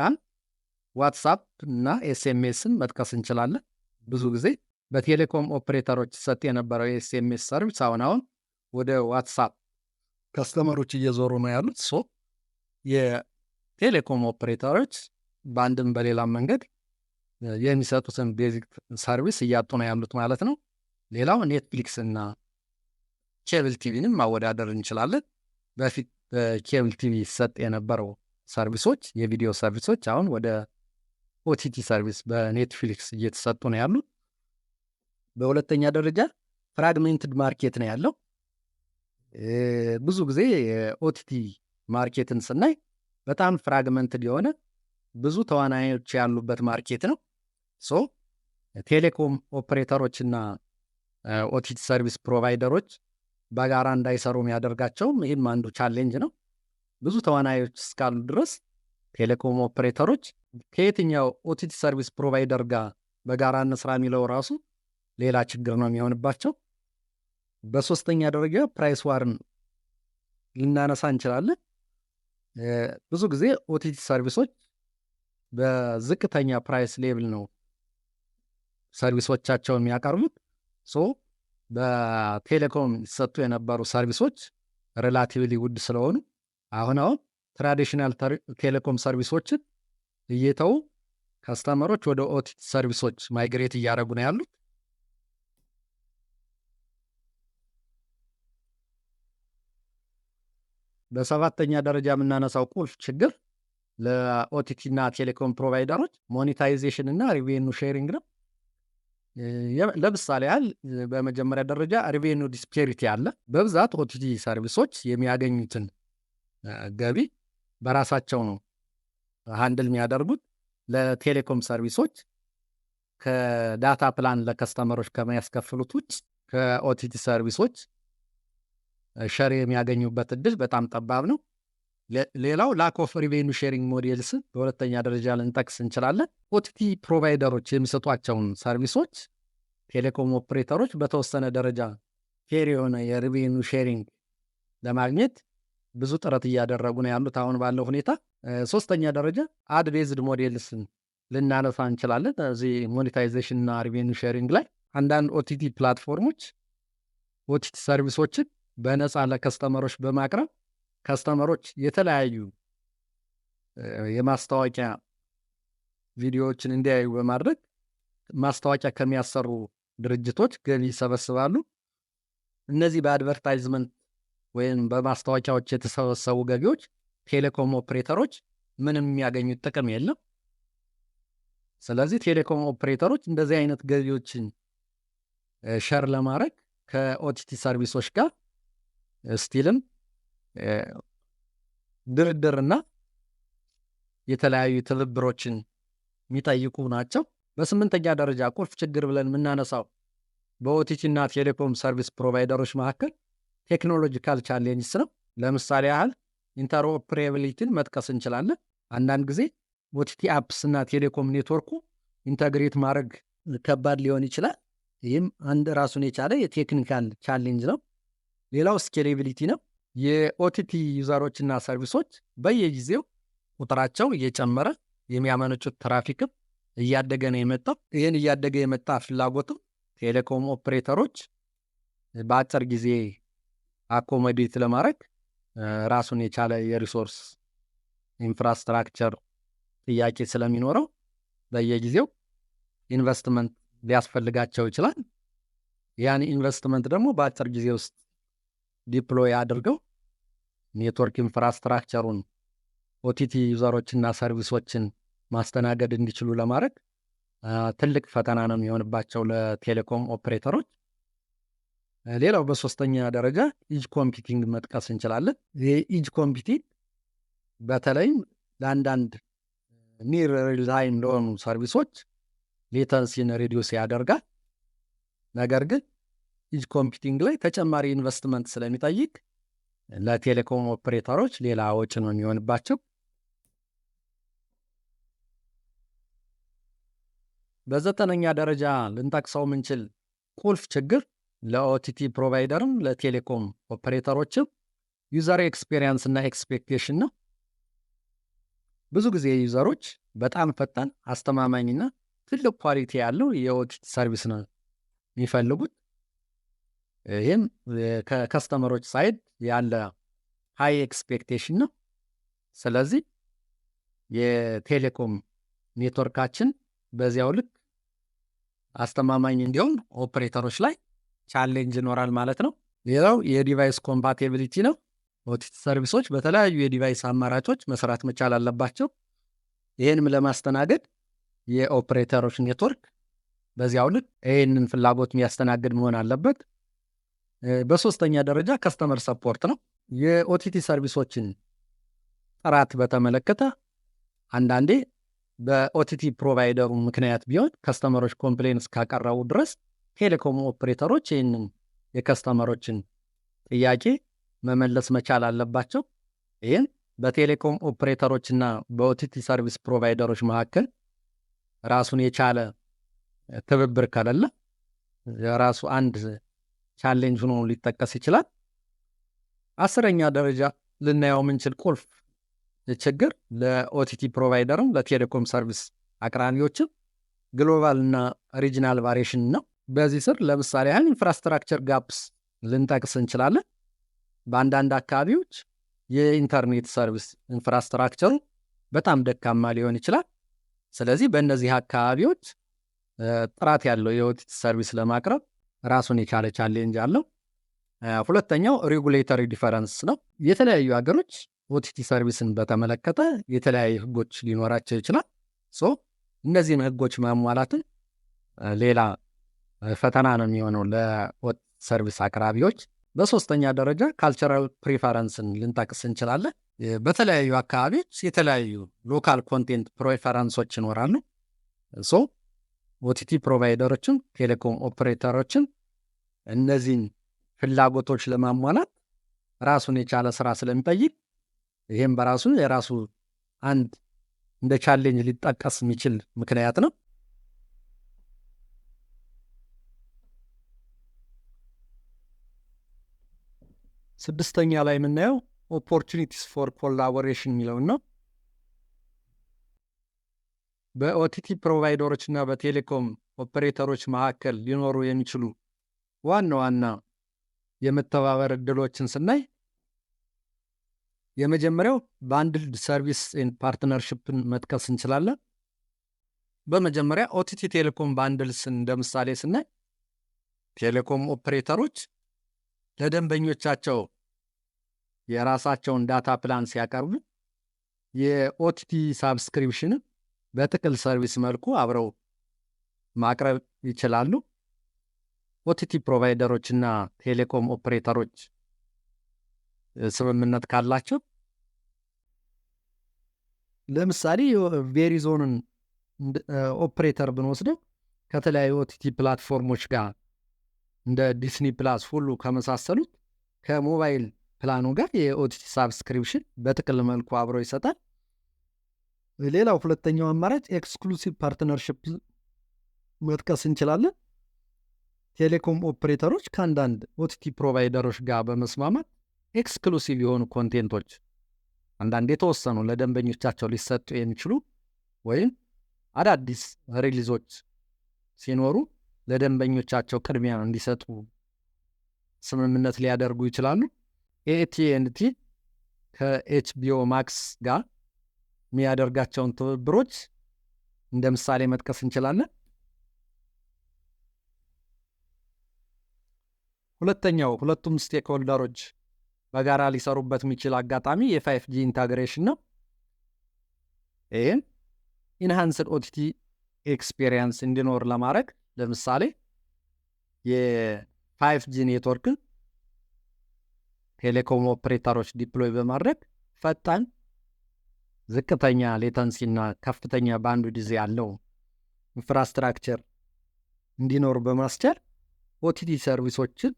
ዋትሳፕ እና ኤስኤምኤስን መጥቀስ እንችላለን። ብዙ ጊዜ በቴሌኮም ኦፕሬተሮች ሰጥ የነበረው የኤስኤምኤስ ሰርቪስ አሁን ወደ ዋትሳፕ ከስተመሮች እየዞሩ ነው ያሉት። የቴሌኮም ኦፕሬተሮች በአንድም በሌላም መንገድ የሚሰጡትን ቤዚክ ሰርቪስ እያጡ ነው ያሉት ማለት ነው። ሌላው ኔትፍሊክስ እና ኬብል ቲቪንም ማወዳደር እንችላለን። በፊት በኬብል ቲቪ ሰጥ የነበረው ሰርቪሶች የቪዲዮ ሰርቪሶች አሁን ወደ ኦቲቲ ሰርቪስ በኔትፍሊክስ እየተሰጡ ነው ያሉት። በሁለተኛ ደረጃ ፍራግሜንትድ ማርኬት ነው ያለው። ብዙ ጊዜ የኦቲቲ ማርኬትን ስናይ በጣም ፍራግመንትድ የሆነ ብዙ ተዋናዮች ያሉበት ማርኬት ነው። ቴሌኮም ኦፕሬተሮችና ኦቲቲ ሰርቪስ ፕሮቫይደሮች በጋራ እንዳይሰሩ የሚያደርጋቸውም ይህም አንዱ ቻሌንጅ ነው። ብዙ ተዋናዮች እስካሉ ድረስ ቴሌኮም ኦፕሬተሮች ከየትኛው ኦቲቲ ሰርቪስ ፕሮቫይደር ጋር በጋራ እንስራ የሚለው ራሱ ሌላ ችግር ነው የሚሆንባቸው። በሶስተኛ ደረጃ ፕራይስ ዋርን ልናነሳ እንችላለን። ብዙ ጊዜ ኦቲቲ ሰርቪሶች በዝቅተኛ ፕራይስ ሌብል ነው ሰርቪሶቻቸውን የሚያቀርቡት። በቴሌኮም ሲሰጡ የነበሩ ሰርቪሶች ሬላቲቭሊ ውድ ስለሆኑ አሁን ትራዲሽናል ቴሌኮም ሰርቪሶችን እየተው ከስተመሮች ወደ ኦቲቲ ሰርቪሶች ማይግሬት እያደረጉ ነው ያሉት። በሰባተኛ ደረጃ የምናነሳው ቁልፍ ችግር ለኦቲቲ እና ቴሌኮም ፕሮቫይደሮች ሞኔታይዜሽን እና ሪቬኑ ሼሪንግ ነው። ለምሳሌ ያህል በመጀመሪያ ደረጃ ሪቬኑ ዲስፔሪቲ አለ። በብዛት ኦቲቲ ሰርቪሶች የሚያገኙትን ገቢ በራሳቸው ነው ሃንድል የሚያደርጉት። ለቴሌኮም ሰርቪሶች ከዳታ ፕላን ለከስተመሮች ከሚያስከፍሉት ውጭ ከኦቲቲ ሰርቪሶች ሸር የሚያገኙበት እድል በጣም ጠባብ ነው። ሌላው ላክ ኦፍ ሪቬኑ ሼሪንግ ሞዴልስ በሁለተኛ ደረጃ ልንጠቅስ እንችላለን። ኦቲቲ ፕሮቫይደሮች የሚሰጧቸውን ሰርቪሶች ቴሌኮም ኦፕሬተሮች በተወሰነ ደረጃ ፌር የሆነ የሪቬኑ ሼሪንግ ለማግኘት ብዙ ጥረት እያደረጉ ነው ያሉት አሁን ባለው ሁኔታ። ሶስተኛ ደረጃ አድ ቤዝድ ሞዴልስን ልናነሳ እንችላለን። እዚህ ሞኔታይዜሽን እና ሪቬኑ ሼሪንግ ላይ አንዳንድ ኦቲቲ ፕላትፎርሞች ኦቲቲ ሰርቪሶችን በነፃ ለከስተመሮች በማቅረብ ከስተመሮች የተለያዩ የማስታወቂያ ቪዲዮዎችን እንዲያዩ በማድረግ ማስታወቂያ ከሚያሰሩ ድርጅቶች ገቢ ይሰበስባሉ። እነዚህ በአድቨርታይዝመንት ወይም በማስታወቂያዎች የተሰበሰቡ ገቢዎች ቴሌኮም ኦፕሬተሮች ምንም የሚያገኙት ጥቅም የለም። ስለዚህ ቴሌኮም ኦፕሬተሮች እንደዚህ አይነት ገቢዎችን ሸር ለማድረግ ከኦቲቲ ሰርቪሶች ጋር ስቲልም ድርድርና የተለያዩ ትብብሮችን የሚጠይቁ ናቸው። በስምንተኛ ደረጃ ቁልፍ ችግር ብለን የምናነሳው በኦቲቲ እና ቴሌኮም ሰርቪስ ፕሮቫይደሮች መካከል ቴክኖሎጂካል ቻሌንጅስ ነው። ለምሳሌ ያህል ኢንተርኦፕሬቢሊቲን መጥቀስ እንችላለን። አንዳንድ ጊዜ ኦቲቲ አፕስ እና ቴሌኮም ኔትወርኩ ኢንተግሬት ማድረግ ከባድ ሊሆን ይችላል። ይህም አንድ ራሱን የቻለ የቴክኒካል ቻሌንጅ ነው። ሌላው ስኬሌቢሊቲ ነው። የኦቲቲ ዩዘሮችና ሰርቪሶች በየጊዜው ቁጥራቸው እየጨመረ የሚያመነጩት ትራፊክም እያደገ ነው የመጣው። ይህን እያደገ የመጣ ፍላጎትም ቴሌኮም ኦፕሬተሮች በአጭር ጊዜ አኮሞዴት ለማድረግ ራሱን የቻለ የሪሶርስ ኢንፍራስትራክቸር ጥያቄ ስለሚኖረው በየጊዜው ኢንቨስትመንት ሊያስፈልጋቸው ይችላል። ያን ኢንቨስትመንት ደግሞ በአጭር ጊዜ ውስጥ ዲፕሎይ አድርገው ኔትወርክ ኢንፍራስትራክቸሩን ኦቲቲ ዩዘሮችና ሰርቪሶችን ማስተናገድ እንዲችሉ ለማድረግ ትልቅ ፈተና ነው የሚሆንባቸው ለቴሌኮም ኦፕሬተሮች። ሌላው በሶስተኛ ደረጃ ኢጅ ኮምፒቲንግ መጥቀስ እንችላለን። የኢጅ ኮምፒቲንግ በተለይም ለአንዳንድ ኒር ሪል ታይም ለሆኑ ሰርቪሶች ሌተንሲን ሪዲዩስ ያደርጋል። ነገር ግን ኢጅ ኮምፒቲንግ ላይ ተጨማሪ ኢንቨስትመንት ስለሚጠይቅ ለቴሌኮም ኦፕሬተሮች ሌላ ወጪ ነው የሚሆንባቸው። በዘጠነኛ ደረጃ ልንጠቅሰው ምንችል ቁልፍ ችግር ለኦቲቲ ፕሮቫይደርም ለቴሌኮም ኦፕሬተሮችም ዩዘር ኤክስፔሪንስ እና ኤክስፔክቴሽን ነው። ብዙ ጊዜ ዩዘሮች በጣም ፈጣን፣ አስተማማኝና ትልቅ ኳሊቲ ያለው የኦቲቲ ሰርቪስ ነው የሚፈልጉት። ይህም ከከስተመሮች ሳይድ ያለ ሃይ ኤክስፔክቴሽን ነው። ስለዚህ የቴሌኮም ኔትወርካችን በዚያው ልክ አስተማማኝ እንዲሆን ኦፕሬተሮች ላይ ቻሌንጅ ይኖራል ማለት ነው። ሌላው የዲቫይስ ኮምፓቲቢሊቲ ነው። ኦቲቲ ሰርቪሶች በተለያዩ የዲቫይስ አማራጮች መስራት መቻል አለባቸው። ይህንም ለማስተናገድ የኦፕሬተሮች ኔትወርክ በዚያው ልክ ይህንን ፍላጎት የሚያስተናግድ መሆን አለበት። በሶስተኛ ደረጃ ከስተመር ሰፖርት ነው። የኦቲቲ ሰርቪሶችን ጥራት በተመለከተ አንዳንዴ በኦቲቲ ፕሮቫይደሩ ምክንያት ቢሆን ከስተመሮች ኮምፕሌን እስካቀረቡ ድረስ ቴሌኮም ኦፕሬተሮች ይህንን የከስተመሮችን ጥያቄ መመለስ መቻል አለባቸው። ይህን በቴሌኮም ኦፕሬተሮችና በኦቲቲ ሰርቪስ ፕሮቫይደሮች መካከል ራሱን የቻለ ትብብር ከሌለ የራሱ አንድ ቻሌንጅ ሆኖ ሊጠቀስ ይችላል። አስረኛ ደረጃ ልናየው ምንችል ቁልፍ ችግር ለኦቲቲ ፕሮቫይደርም ለቴሌኮም ሰርቪስ አቅራቢዎችም ግሎባል እና ሪጂናል ቫሪዬሽን ነው። በዚህ ስር ለምሳሌ ያህል ኢንፍራስትራክቸር ጋፕስ ልንጠቅስ እንችላለን። በአንዳንድ አካባቢዎች የኢንተርኔት ሰርቪስ ኢንፍራስትራክቸሩ በጣም ደካማ ሊሆን ይችላል። ስለዚህ በእነዚህ አካባቢዎች ጥራት ያለው የኦቲቲ ሰርቪስ ለማቅረብ ራሱን የቻለ ቻሌንጅ አለው። ሁለተኛው ሬጉሌተሪ ዲፈረንስ ነው። የተለያዩ ሀገሮች ኦቲቲ ሰርቪስን በተመለከተ የተለያዩ ህጎች ሊኖራቸው ይችላል። እነዚህን ህጎች ማሟላትን ሌላ ፈተና ነው የሚሆነው ለኦቲቲ ሰርቪስ አቅራቢዎች። በሶስተኛ ደረጃ ካልቸራል ፕሪፈረንስን ልንጠቅስ እንችላለን። በተለያዩ አካባቢዎች የተለያዩ ሎካል ኮንቴንት ፕሪፈረንሶች ይኖራሉ። ኦቲቲ ፕሮቫይደሮችን፣ ቴሌኮም ኦፕሬተሮችን እነዚህን ፍላጎቶች ለማሟላት ራሱን የቻለ ስራ ስለሚጠይቅ ይህም በራሱ የራሱ አንድ እንደ ቻሌንጅ ሊጠቀስ የሚችል ምክንያት ነው። ስድስተኛ ላይ የምናየው ኦፖርቹኒቲስ ፎር ኮላቦሬሽን የሚለውን ነው። በኦቲቲ ፕሮቫይደሮች እና በቴሌኮም ኦፕሬተሮች መካከል ሊኖሩ የሚችሉ ዋና ዋና የመተባበር እድሎችን ስናይ የመጀመሪያው ባንድልድ ሰርቪስ ፓርትነርሽፕን መጥቀስ እንችላለን። በመጀመሪያ ኦቲቲ ቴሌኮም ባንድልስን እንደ ምሳሌ ስናይ ቴሌኮም ኦፕሬተሮች ለደንበኞቻቸው የራሳቸውን ዳታ ፕላን ሲያቀርቡ የኦቲቲ ሳብስክሪፕሽን በጥቅል ሰርቪስ መልኩ አብረው ማቅረብ ይችላሉ። ኦቲቲ ፕሮቫይደሮችና ቴሌኮም ኦፕሬተሮች ስምምነት ካላቸው ለምሳሌ ቬሪዞንን ኦፕሬተር ብንወስደው ከተለያዩ ኦቲቲ ፕላትፎርሞች ጋር እንደ ዲስኒ ፕላስ ሁሉ ከመሳሰሉት ከሞባይል ፕላኑ ጋር የኦቲቲ ሳብስክሪፕሽን በጥቅል መልኩ አብሮ ይሰጣል። ሌላው ሁለተኛው አማራጭ ኤክስክሉሲቭ ፓርትነርሽፕ መጥቀስ እንችላለን። ቴሌኮም ኦፕሬተሮች ከአንዳንድ ኦቲቲ ፕሮቫይደሮች ጋር በመስማማት ኤክስክሉሲቭ የሆኑ ኮንቴንቶች አንዳንድ የተወሰኑ ለደንበኞቻቸው ሊሰጡ የሚችሉ ወይም አዳዲስ ሪሊዞች ሲኖሩ ለደንበኞቻቸው ቅድሚያ እንዲሰጡ ስምምነት ሊያደርጉ ይችላሉ። ኤቲ&ቲ ከኤችቢኦ ማክስ ጋር የሚያደርጋቸውን ትብብሮች እንደ ምሳሌ መጥቀስ እንችላለን። ሁለተኛው ሁለቱም ስቴክሆልደሮች በጋራ ሊሰሩበት የሚችል አጋጣሚ የ5G ኢንተግሬሽን ነው። ይህም ኢንሃንስድ ኦቲቲ ኤክስፔሪየንስ እንዲኖር ለማድረግ ለምሳሌ የ5G ኔትወርክን ቴሌኮም ኦፕሬተሮች ዲፕሎይ በማድረግ ፈጣን፣ ዝቅተኛ ሌተንሲና ከፍተኛ ባንድዊድዝ ያለው ኢንፍራስትራክቸር እንዲኖር በማስቻል ኦቲቲ ሰርቪሶችን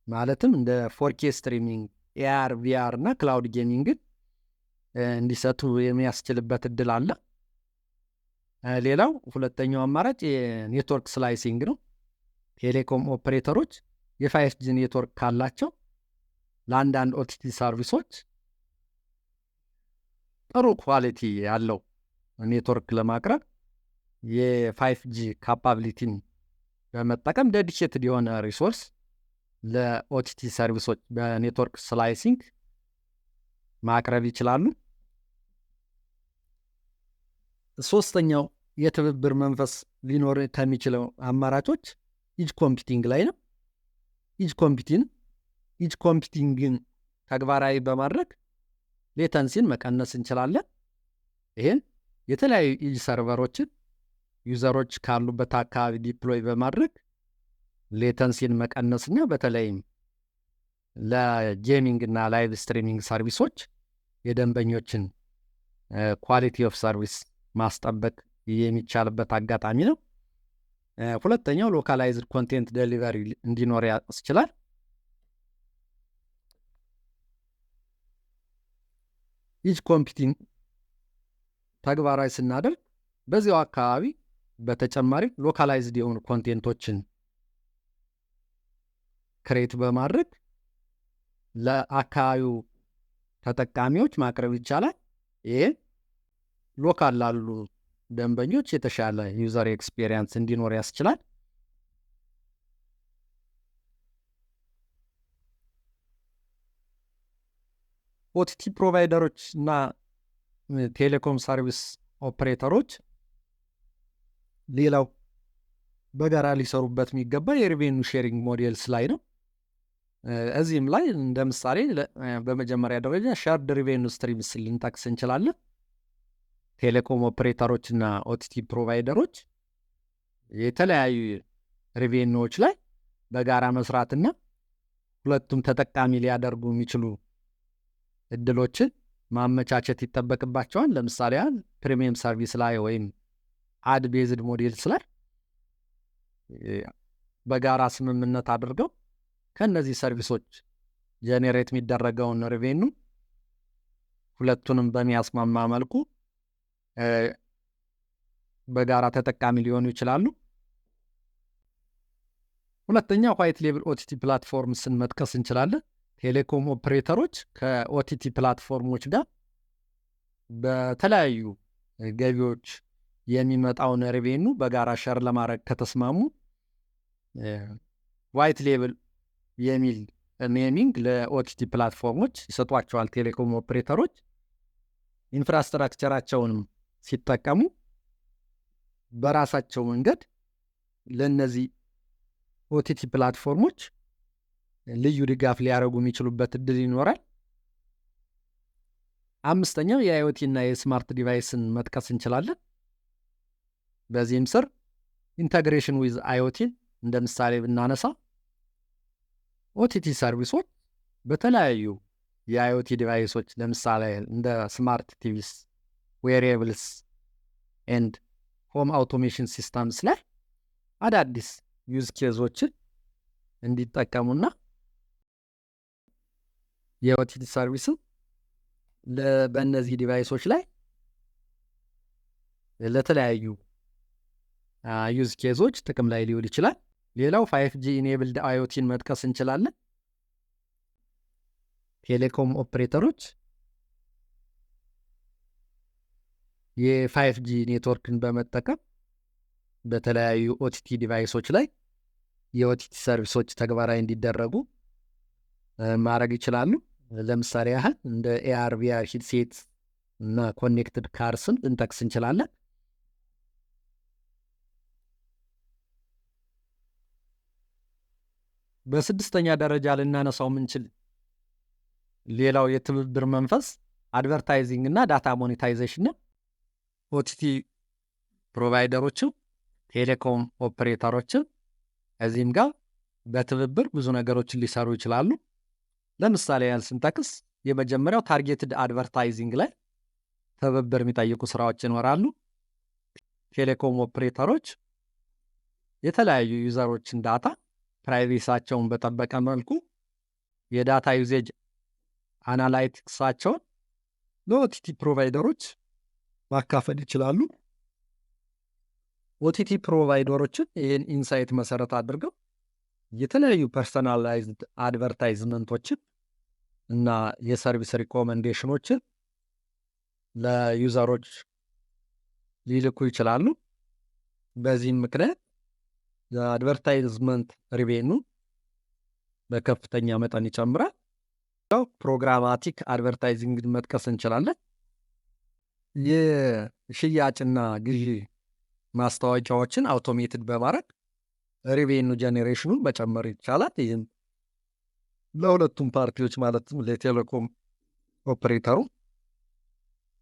ማለትም እንደ 4K ስትሪሚንግ፣ ኤአር፣ ቪአር እና ክላውድ ጌሚንግን እንዲሰጡ የሚያስችልበት እድል አለ። ሌላው ሁለተኛው አማራጭ የኔትወርክ ስላይሲንግ ነው። ቴሌኮም ኦፕሬተሮች የ5G ኔትወርክ ካላቸው ለአንዳንድ ኦቲቲ ሰርቪሶች ጥሩ ኳሊቲ ያለው ኔትወርክ ለማቅረብ የ5G ካፓቢሊቲን በመጠቀም ዴዲኬትድ የሆነ ሪሶርስ ለኦቲቲ ሰርቪሶች በኔትወርክ ስላይሲንግ ማቅረብ ይችላሉ። ሶስተኛው የትብብር መንፈስ ሊኖር ከሚችለው አማራጮች ኢጅ ኮምፒቲንግ ላይ ነው። ኢጅ ኮምፒቲንግን ተግባራዊ በማድረግ ሌተንሲን መቀነስ እንችላለን። ይህን የተለያዩ ኢጅ ሰርቨሮችን ዩዘሮች ካሉበት አካባቢ ዲፕሎይ በማድረግ ሌተንሲን መቀነስና በተለይም ለጌሚንግ እና ላይቭ ስትሪሚንግ ሰርቪሶች የደንበኞችን ኳሊቲ ኦፍ ሰርቪስ ማስጠበቅ የሚቻልበት አጋጣሚ ነው። ሁለተኛው ሎካላይዝድ ኮንቴንት ዴሊቨሪ እንዲኖር ያስችላል። ኢጅ ኮምፒቲንግ ተግባራዊ ስናደርግ በዚያው አካባቢ በተጨማሪ ሎካላይዝድ የሆኑ ኮንቴንቶችን ክሬት በማድረግ ለአካባቢው ተጠቃሚዎች ማቅረብ ይቻላል። ይህ ሎካል ላሉ ደንበኞች የተሻለ ዩዘር ኤክስፔሪየንስ እንዲኖር ያስችላል። ኦቲቲ ፕሮቫይደሮች እና ቴሌኮም ሰርቪስ ኦፕሬተሮች ሌላው በጋራ ሊሰሩበት የሚገባ የሪቬኑ ሼሪንግ ሞዴልስ ላይ ነው። እዚህም ላይ እንደ ምሳሌ በመጀመሪያ ደረጃ ሻርድ ሪቬኑ ስትሪምስ ልንጠቅስ እንችላለን። ቴሌኮም ኦፕሬተሮች እና ኦቲቲ ፕሮቫይደሮች የተለያዩ ሪቬኑዎች ላይ በጋራ መስራትና ሁለቱም ተጠቃሚ ሊያደርጉ የሚችሉ እድሎችን ማመቻቸት ይጠበቅባቸዋል። ለምሳሌ ፕሪሚየም ሰርቪስ ላይ ወይም አድ ቤዝድ ሞዴልስ ላይ በጋራ ስምምነት አድርገው ከእነዚህ ሰርቪሶች ጄኔሬት የሚደረገውን ሪቬኑ ሁለቱንም በሚያስማማ መልኩ በጋራ ተጠቃሚ ሊሆኑ ይችላሉ። ሁለተኛ ዋይት ሌብል ኦቲቲ ፕላትፎርምስን መጥቀስ እንችላለን። ቴሌኮም ኦፕሬተሮች ከኦቲቲ ፕላትፎርሞች ጋር በተለያዩ ገቢዎች የሚመጣውን ሪቬኑ በጋራ ሸር ለማድረግ ከተስማሙ ዋይት ሌብል የሚል ኔሚንግ ለኦቲቲ ፕላትፎርሞች ይሰጧቸዋል። ቴሌኮም ኦፕሬተሮች ኢንፍራስትራክቸራቸውንም ሲጠቀሙ በራሳቸው መንገድ ለእነዚህ ኦቲቲ ፕላትፎርሞች ልዩ ድጋፍ ሊያደርጉ የሚችሉበት እድል ይኖራል። አምስተኛው የአይኦቲ እና የስማርት ዲቫይስን መጥቀስ እንችላለን። በዚህም ስር ኢንተግሬሽን ዊዝ አይኦቲን እንደ ምሳሌ ብናነሳ ኦቲቲ ሰርቪሶች በተለያዩ የአይኦቲ ዲቫይሶች ለምሳሌ እንደ ስማርት ቲቪስ፣ ዌሪየብልስ ኤንድ ሆም አውቶሜሽን ሲስተምስ ላይ አዳዲስ ዩዝ ኬዞችን እንዲጠቀሙና የኦቲቲ ሰርቪስም በእነዚህ ዲቫይሶች ላይ ለተለያዩ ዩዝ ኬዞች ጥቅም ላይ ሊውል ይችላል። ሌላው 5G ኢኔብልድ አይኦቲን መጥቀስ እንችላለን። ቴሌኮም ኦፕሬተሮች የ5G ኔትወርክን በመጠቀም በተለያዩ ኦቲቲ ዲቫይሶች ላይ የኦቲቲ ሰርቪሶች ተግባራዊ እንዲደረጉ ማድረግ ይችላሉ። ለምሳሌ ያህል እንደ AR VR ሂድሴት እና ኮኔክትድ ካርስን ልንጠቅስ እንችላለን። በስድስተኛ ደረጃ ልናነሳው ምንችል ሌላው የትብብር መንፈስ አድቨርታይዚንግ እና ዳታ ሞኔታይዜሽን ነው። ኦቲቲ ፕሮቫይደሮችም ቴሌኮም ኦፕሬተሮችም እዚህም ጋር በትብብር ብዙ ነገሮችን ሊሰሩ ይችላሉ። ለምሳሌ ያህል ስንጠቅስ የመጀመሪያው ታርጌትድ አድቨርታይዚንግ ላይ ትብብር የሚጠይቁ ስራዎች ይኖራሉ። ቴሌኮም ኦፕሬተሮች የተለያዩ ዩዘሮችን ዳታ ፕራይቬሲያቸውን በጠበቀ መልኩ የዳታ ዩዜጅ አናላይቲክሳቸውን ለኦቲቲ ፕሮቫይደሮች ማካፈል ይችላሉ። ኦቲቲ ፕሮቫይደሮችን ይህን ኢንሳይት መሰረት አድርገው የተለያዩ ፐርሰናላይዝድ አድቨርታይዝመንቶችን እና የሰርቪስ ሪኮመንዴሽኖችን ለዩዘሮች ሊልኩ ይችላሉ። በዚህም ምክንያት የአድቨርታይዝመንት ሪቬኑ በከፍተኛ መጠን ይጨምራል። ፕሮግራማቲክ አድቨርታይዚንግ መጥቀስ እንችላለን። የሽያጭና ግዢ ማስታወቂያዎችን አውቶሜትድ በማድረግ ሪቬኑ ጄኔሬሽኑን መጨመር ይቻላል። ይህም ለሁለቱም ፓርቲዎች ማለትም ለቴሌኮም ኦፕሬተሩ፣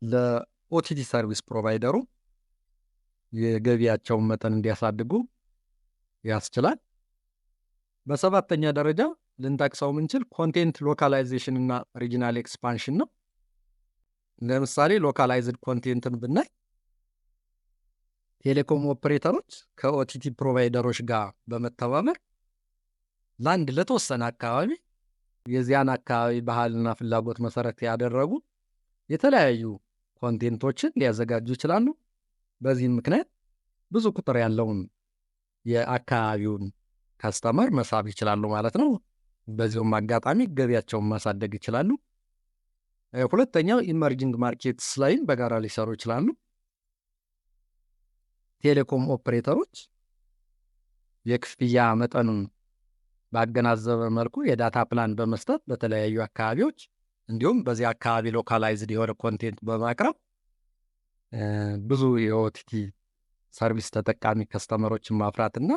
ለኦቲቲ ሰርቪስ ፕሮቫይደሩ የገቢያቸውን መጠን እንዲያሳድጉ ያስችላል። በሰባተኛ ደረጃ ልንጠቅሰው ምንችል ኮንቴንት ሎካላይዜሽን እና ሪጂናል ኤክስፓንሽን ነው። ለምሳሌ ሎካላይዝድ ኮንቴንትን ብናይ ቴሌኮም ኦፕሬተሮች ከኦቲቲ ፕሮቫይደሮች ጋር በመተባበር ለአንድ ለተወሰነ አካባቢ የዚያን አካባቢ ባህልና ፍላጎት መሰረት ያደረጉ የተለያዩ ኮንቴንቶችን ሊያዘጋጁ ይችላሉ። በዚህም ምክንያት ብዙ ቁጥር ያለውን የአካባቢውን ካስተመር መሳብ ይችላሉ ማለት ነው። በዚሁም አጋጣሚ ገቢያቸውን ማሳደግ ይችላሉ። ሁለተኛው ኢመርጂንግ ማርኬትስ ላይም በጋራ ሊሰሩ ይችላሉ። ቴሌኮም ኦፕሬተሮች የክፍያ መጠኑን ባገናዘበ መልኩ የዳታ ፕላን በመስጠት በተለያዩ አካባቢዎች እንዲሁም በዚህ አካባቢ ሎካላይዝድ የሆነ ኮንቴንት በማቅረብ ብዙ የኦቲቲ ሰርቪስ ተጠቃሚ ከስተመሮችን ማፍራትና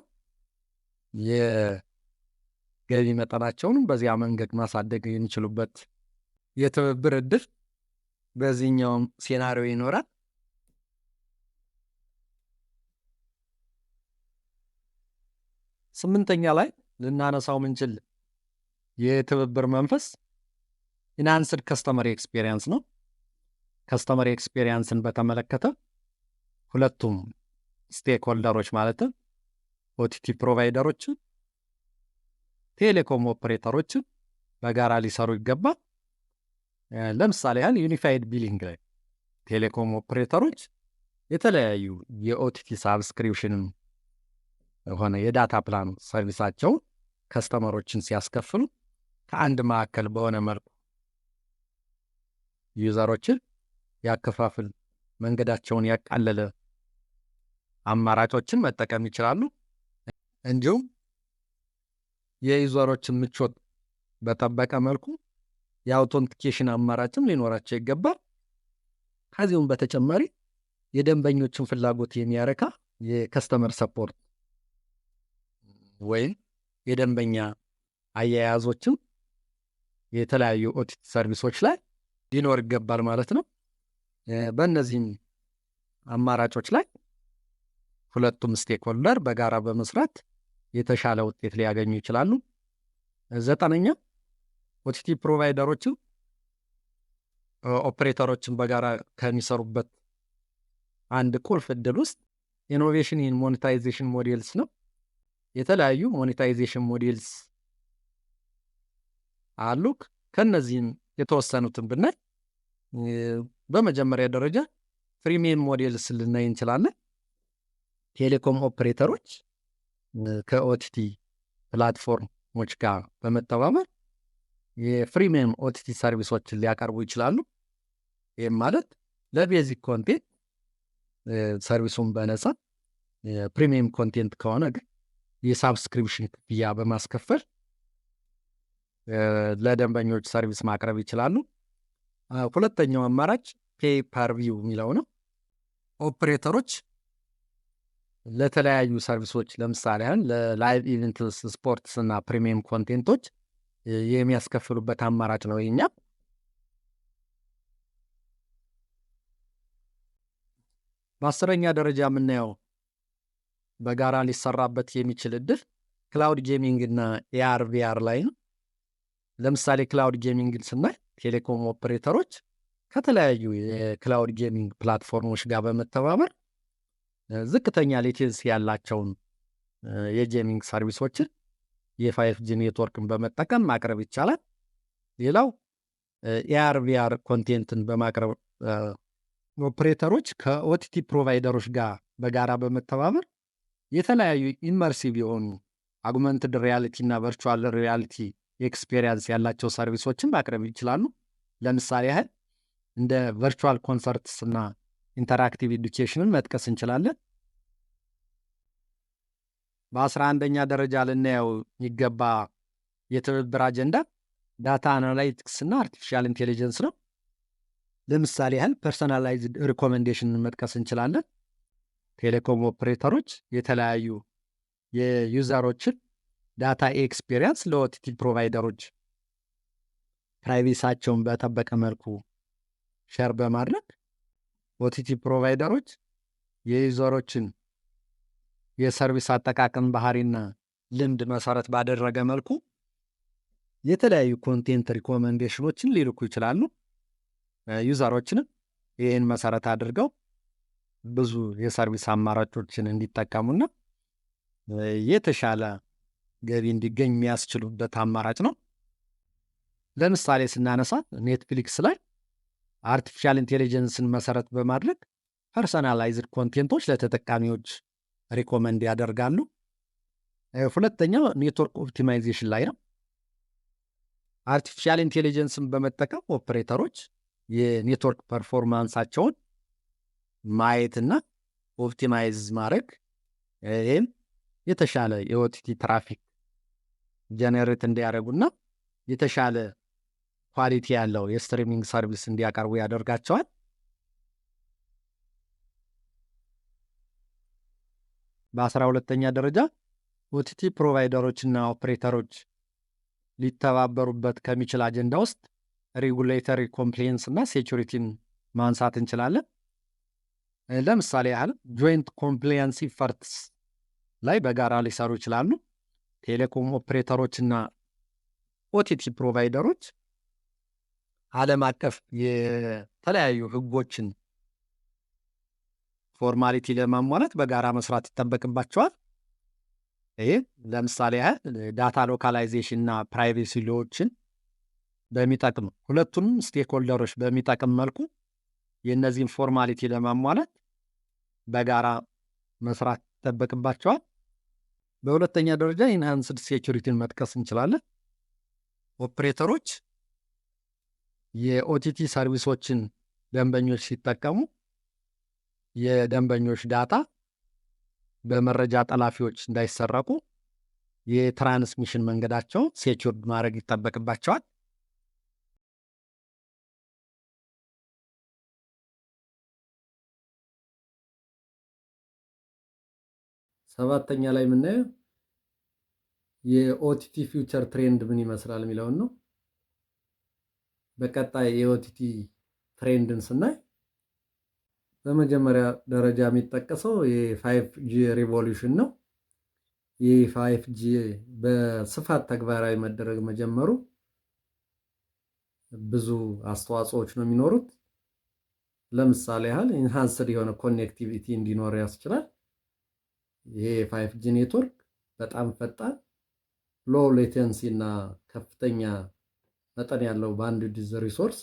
የገቢ መጠናቸውንም በዚያ መንገድ ማሳደግ የሚችሉበት የትብብር እድል በዚህኛውም ሴናሪዮ ይኖራል። ስምንተኛ ላይ ልናነሳው ምንችል የትብብር መንፈስ ኢንሃንስድ ከስተመር ኤክስፔሪየንስ ነው። ከስተመር ኤክስፔሪየንስን በተመለከተ ሁለቱም ስቴክ ሆልደሮች ማለትም ኦቲቲ ፕሮቫይደሮችን ቴሌኮም ኦፕሬተሮችን በጋራ ሊሰሩ ይገባል። ለምሳሌ ያህል ዩኒፋይድ ቢሊንግ ላይ ቴሌኮም ኦፕሬተሮች የተለያዩ የኦቲቲ ሳብስክሪፕሽንን ሆነ የዳታ ፕላን ሰርቪሳቸውን ከስተመሮችን ሲያስከፍሉ ከአንድ ማዕከል በሆነ መልኩ ዩዘሮችን ያከፋፍል መንገዳቸውን ያቃለለ አማራጮችን መጠቀም ይችላሉ። እንዲሁም የዩዘሮችን ምቾት በጠበቀ መልኩ የአውቶንቲኬሽን አማራጭም ሊኖራቸው ይገባል። ከዚሁም በተጨማሪ የደንበኞችን ፍላጎት የሚያረካ የከስተመር ሰፖርት ወይም የደንበኛ አያያዞችም የተለያዩ ኦቲቲ ሰርቪሶች ላይ ሊኖር ይገባል ማለት ነው። በእነዚህም አማራጮች ላይ ሁለቱም ስቴክሆልደር በጋራ በመስራት የተሻለ ውጤት ሊያገኙ ይችላሉ። 9ኛ ኦቲቲ ፕሮቫይደሮችን ኦፕሬተሮችን በጋራ ከሚሰሩበት አንድ ቁልፍ እድል ውስጥ ኢኖቬሽን ኢን ሞኔታይዜሽን ሞዴልስ ነው። የተለያዩ ሞኔታይዜሽን ሞዴልስ አሉ። ከነዚህም የተወሰኑትን ብናይ በመጀመሪያ ደረጃ ፍሪሚየም ሞዴልስ ልናይ እንችላለን። ቴሌኮም ኦፕሬተሮች ከኦቲቲ ፕላትፎርሞች ጋር በመተባበር የፍሪሚየም ኦቲቲ ሰርቪሶችን ሊያቀርቡ ይችላሉ። ይህም ማለት ለቤዚክ ኮንቴንት ሰርቪሱን በነፃ፣ ፕሪሚየም ኮንቴንት ከሆነ ግን የሳብስክሪፕሽን ክፍያ በማስከፈል ለደንበኞች ሰርቪስ ማቅረብ ይችላሉ። ሁለተኛው አማራጭ ፔይ ፐር ቪው የሚለው ነው። ኦፕሬተሮች ለተለያዩ ሰርቪሶች ለምሳሌ ለላይቭ ኢቨንትስ፣ ስፖርትስ እና ፕሪሚየም ኮንቴንቶች የሚያስከፍሉበት አማራጭ ነው። የኛ በ10ኛ ደረጃ የምናየው በጋራ ሊሰራበት የሚችል እድል ክላውድ ጌሚንግ እና ኤአር ቪአር ላይ ነው። ለምሳሌ ክላውድ ጌሚንግን ስናይ ቴሌኮም ኦፕሬተሮች ከተለያዩ የክላውድ ጌሚንግ ፕላትፎርሞች ጋር በመተባበር ዝቅተኛ ሌቴንሲ ያላቸውን የጌሚንግ ሰርቪሶችን የ5G ኔትወርክን በመጠቀም ማቅረብ ይቻላል። ሌላው ኤአር ቪአር ኮንቴንትን በማቅረብ ኦፕሬተሮች ከኦቲቲ ፕሮቫይደሮች ጋር በጋራ በመተባበር የተለያዩ ኢመርሲቭ የሆኑ አጉመንትድ ሪያሊቲ እና ቨርቹዋል ሪያሊቲ ኤክስፔሪንስ ያላቸው ሰርቪሶችን ማቅረብ ይችላሉ። ለምሳሌ ያህል እንደ ቨርቹዋል ኮንሰርትስ እና ኢንተራክቲቭ ኤዱኬሽንን መጥቀስ እንችላለን። በ11ኛ ደረጃ ልናየው የሚገባ የትብብር አጀንዳ ዳታ አናላይቲክስ እና አርቲፊሻል ኢንቴሊጀንስ ነው። ለምሳሌ ያህል ፐርሰናላይዝድ ሪኮሜንዴሽንን መጥቀስ እንችላለን። ቴሌኮም ኦፕሬተሮች የተለያዩ የዩዘሮችን ዳታ ኤክስፔሪንስ ለኦቲቲ ፕሮቫይደሮች ፕራይቬሲያቸውን በጠበቀ መልኩ ሼር በማድረግ ኦቲቲ ፕሮቫይደሮች የዩዘሮችን የሰርቪስ አጠቃቀም ባህሪና ልምድ መሰረት ባደረገ መልኩ የተለያዩ ኮንቴንት ሪኮሜንዴሽኖችን ሊልኩ ይችላሉ። ዩዘሮችንም ይህን መሰረት አድርገው ብዙ የሰርቪስ አማራጮችን እንዲጠቀሙና የተሻለ ገቢ እንዲገኝ የሚያስችሉበት አማራጭ ነው። ለምሳሌ ስናነሳ ኔትፍሊክስ ላይ አርቲፊሻል ኢንቴሊጀንስን መሰረት በማድረግ ፐርሰናላይዝድ ኮንቴንቶች ለተጠቃሚዎች ሪኮመንድ ያደርጋሉ። ሁለተኛው ኔትወርክ ኦፕቲማይዜሽን ላይ ነው። አርቲፊሻል ኢንቴሊጀንስን በመጠቀም ኦፕሬተሮች የኔትወርክ ፐርፎርማንሳቸውን ማየትና ኦፕቲማይዝ ማድረግ፣ ይህም የተሻለ የኦቲቲ ትራፊክ ጀኔሬት እንዲያደርጉና የተሻለ ኳሊቲ ያለው የስትሪሚንግ ሰርቪስ እንዲያቀርቡ ያደርጋቸዋል። በ12ኛ ደረጃ ኦቲቲ ፕሮቫይደሮችና ኦፕሬተሮች ሊተባበሩበት ከሚችል አጀንዳ ውስጥ ሬጉሌተሪ ኮምፕላያንስ እና ሴኩሪቲን ማንሳት እንችላለን። ለምሳሌ ያህል ጆይንት ኮምፕላያንስ ኢፈርትስ ላይ በጋራ ሊሰሩ ይችላሉ። ቴሌኮም ኦፕሬተሮችና ኦቲቲ ፕሮቫይደሮች ዓለም አቀፍ የተለያዩ ሕጎችን ፎርማሊቲ ለማሟላት በጋራ መስራት ይጠበቅባቸዋል። ይህ ለምሳሌ ያህል ዳታ ሎካላይዜሽን እና ፕራይቬሲ ሎዎችን በሚጠቅም ሁለቱንም ስቴክሆልደሮች በሚጠቅም መልኩ የእነዚህን ፎርማሊቲ ለማሟላት በጋራ መስራት ይጠበቅባቸዋል። በሁለተኛ ደረጃ ኢንሃንስድ ሴኩሪቲን መጥቀስ እንችላለን። ኦፕሬተሮች የኦቲቲ ሰርቪሶችን ደንበኞች ሲጠቀሙ የደንበኞች ዳታ በመረጃ ጠላፊዎች እንዳይሰረቁ የትራንስሚሽን መንገዳቸውን ሴኩርድ ማድረግ ይጠበቅባቸዋል። ሰባተኛ ላይ የምናየው የኦቲቲ ፊውቸር ትሬንድ ምን ይመስላል የሚለውን ነው። በቀጣይ የኦቲቲ ትሬንድን ስናይ በመጀመሪያ ደረጃ የሚጠቀሰው የ5G ሪቮሉሽን ነው። ይህ 5G በስፋት ተግባራዊ መደረግ መጀመሩ ብዙ አስተዋጽኦዎች ነው የሚኖሩት። ለምሳሌ ያህል ኢንሃንስድ የሆነ ኮኔክቲቪቲ እንዲኖር ያስችላል። ይሄ 5G ኔትወርክ በጣም ፈጣን፣ ሎው ሌተንሲ እና ከፍተኛ መጠን ያለው ባንድዊድዝ ሪሶርስ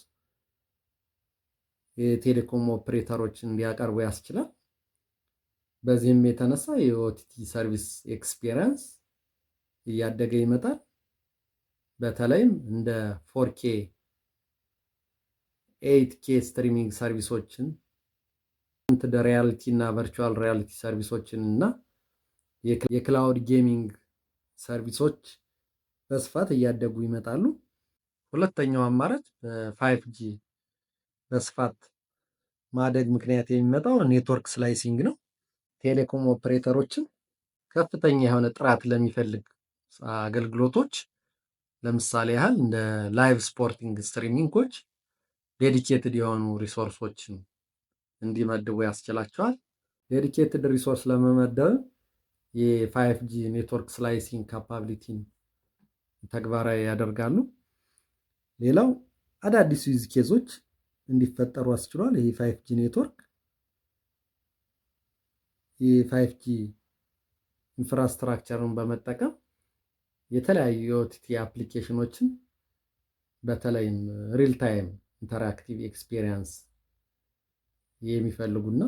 የቴሌኮም ኦፕሬተሮችን እንዲያቀርቡ ያስችላል። በዚህም የተነሳ የኦቲቲ ሰርቪስ ኤክስፒሪየንስ እያደገ ይመጣል። በተለይም እንደ 4K 8K ስትሪሚንግ ሰርቪሶችን ሪያሊቲ እና ቨርቹዋል ሪያሊቲ ሰርቪሶችን እና የክላውድ ጌሚንግ ሰርቪሶች በስፋት እያደጉ ይመጣሉ። ሁለተኛው አማራጭ በ5G በስፋት ማደግ ምክንያት የሚመጣው ኔትወርክ ስላይሲንግ ነው። ቴሌኮም ኦፕሬተሮችን ከፍተኛ የሆነ ጥራት ለሚፈልግ አገልግሎቶች ለምሳሌ ያህል እንደ ላይቭ ስፖርቲንግ ስትሪሚንጎች ዴዲኬትድ የሆኑ ሪሶርሶችን እንዲመድቡ ያስችላቸዋል። ዴዲኬትድ ሪሶርስ ለመመደብ የ5G ኔትወርክ ስላይሲንግ ካፓቢሊቲን ተግባራዊ ያደርጋሉ። ሌላው አዳዲስ ዩዝ ኬዞች እንዲፈጠሩ አስችሏል። ይህ 5G ኔትወርክ የ5G ኢንፍራስትራክቸርን በመጠቀም የተለያዩ የኦቲቲ አፕሊኬሽኖችን በተለይም ሪል ታይም ኢንተራክቲቭ ኤክስፒሪየንስ የሚፈልጉና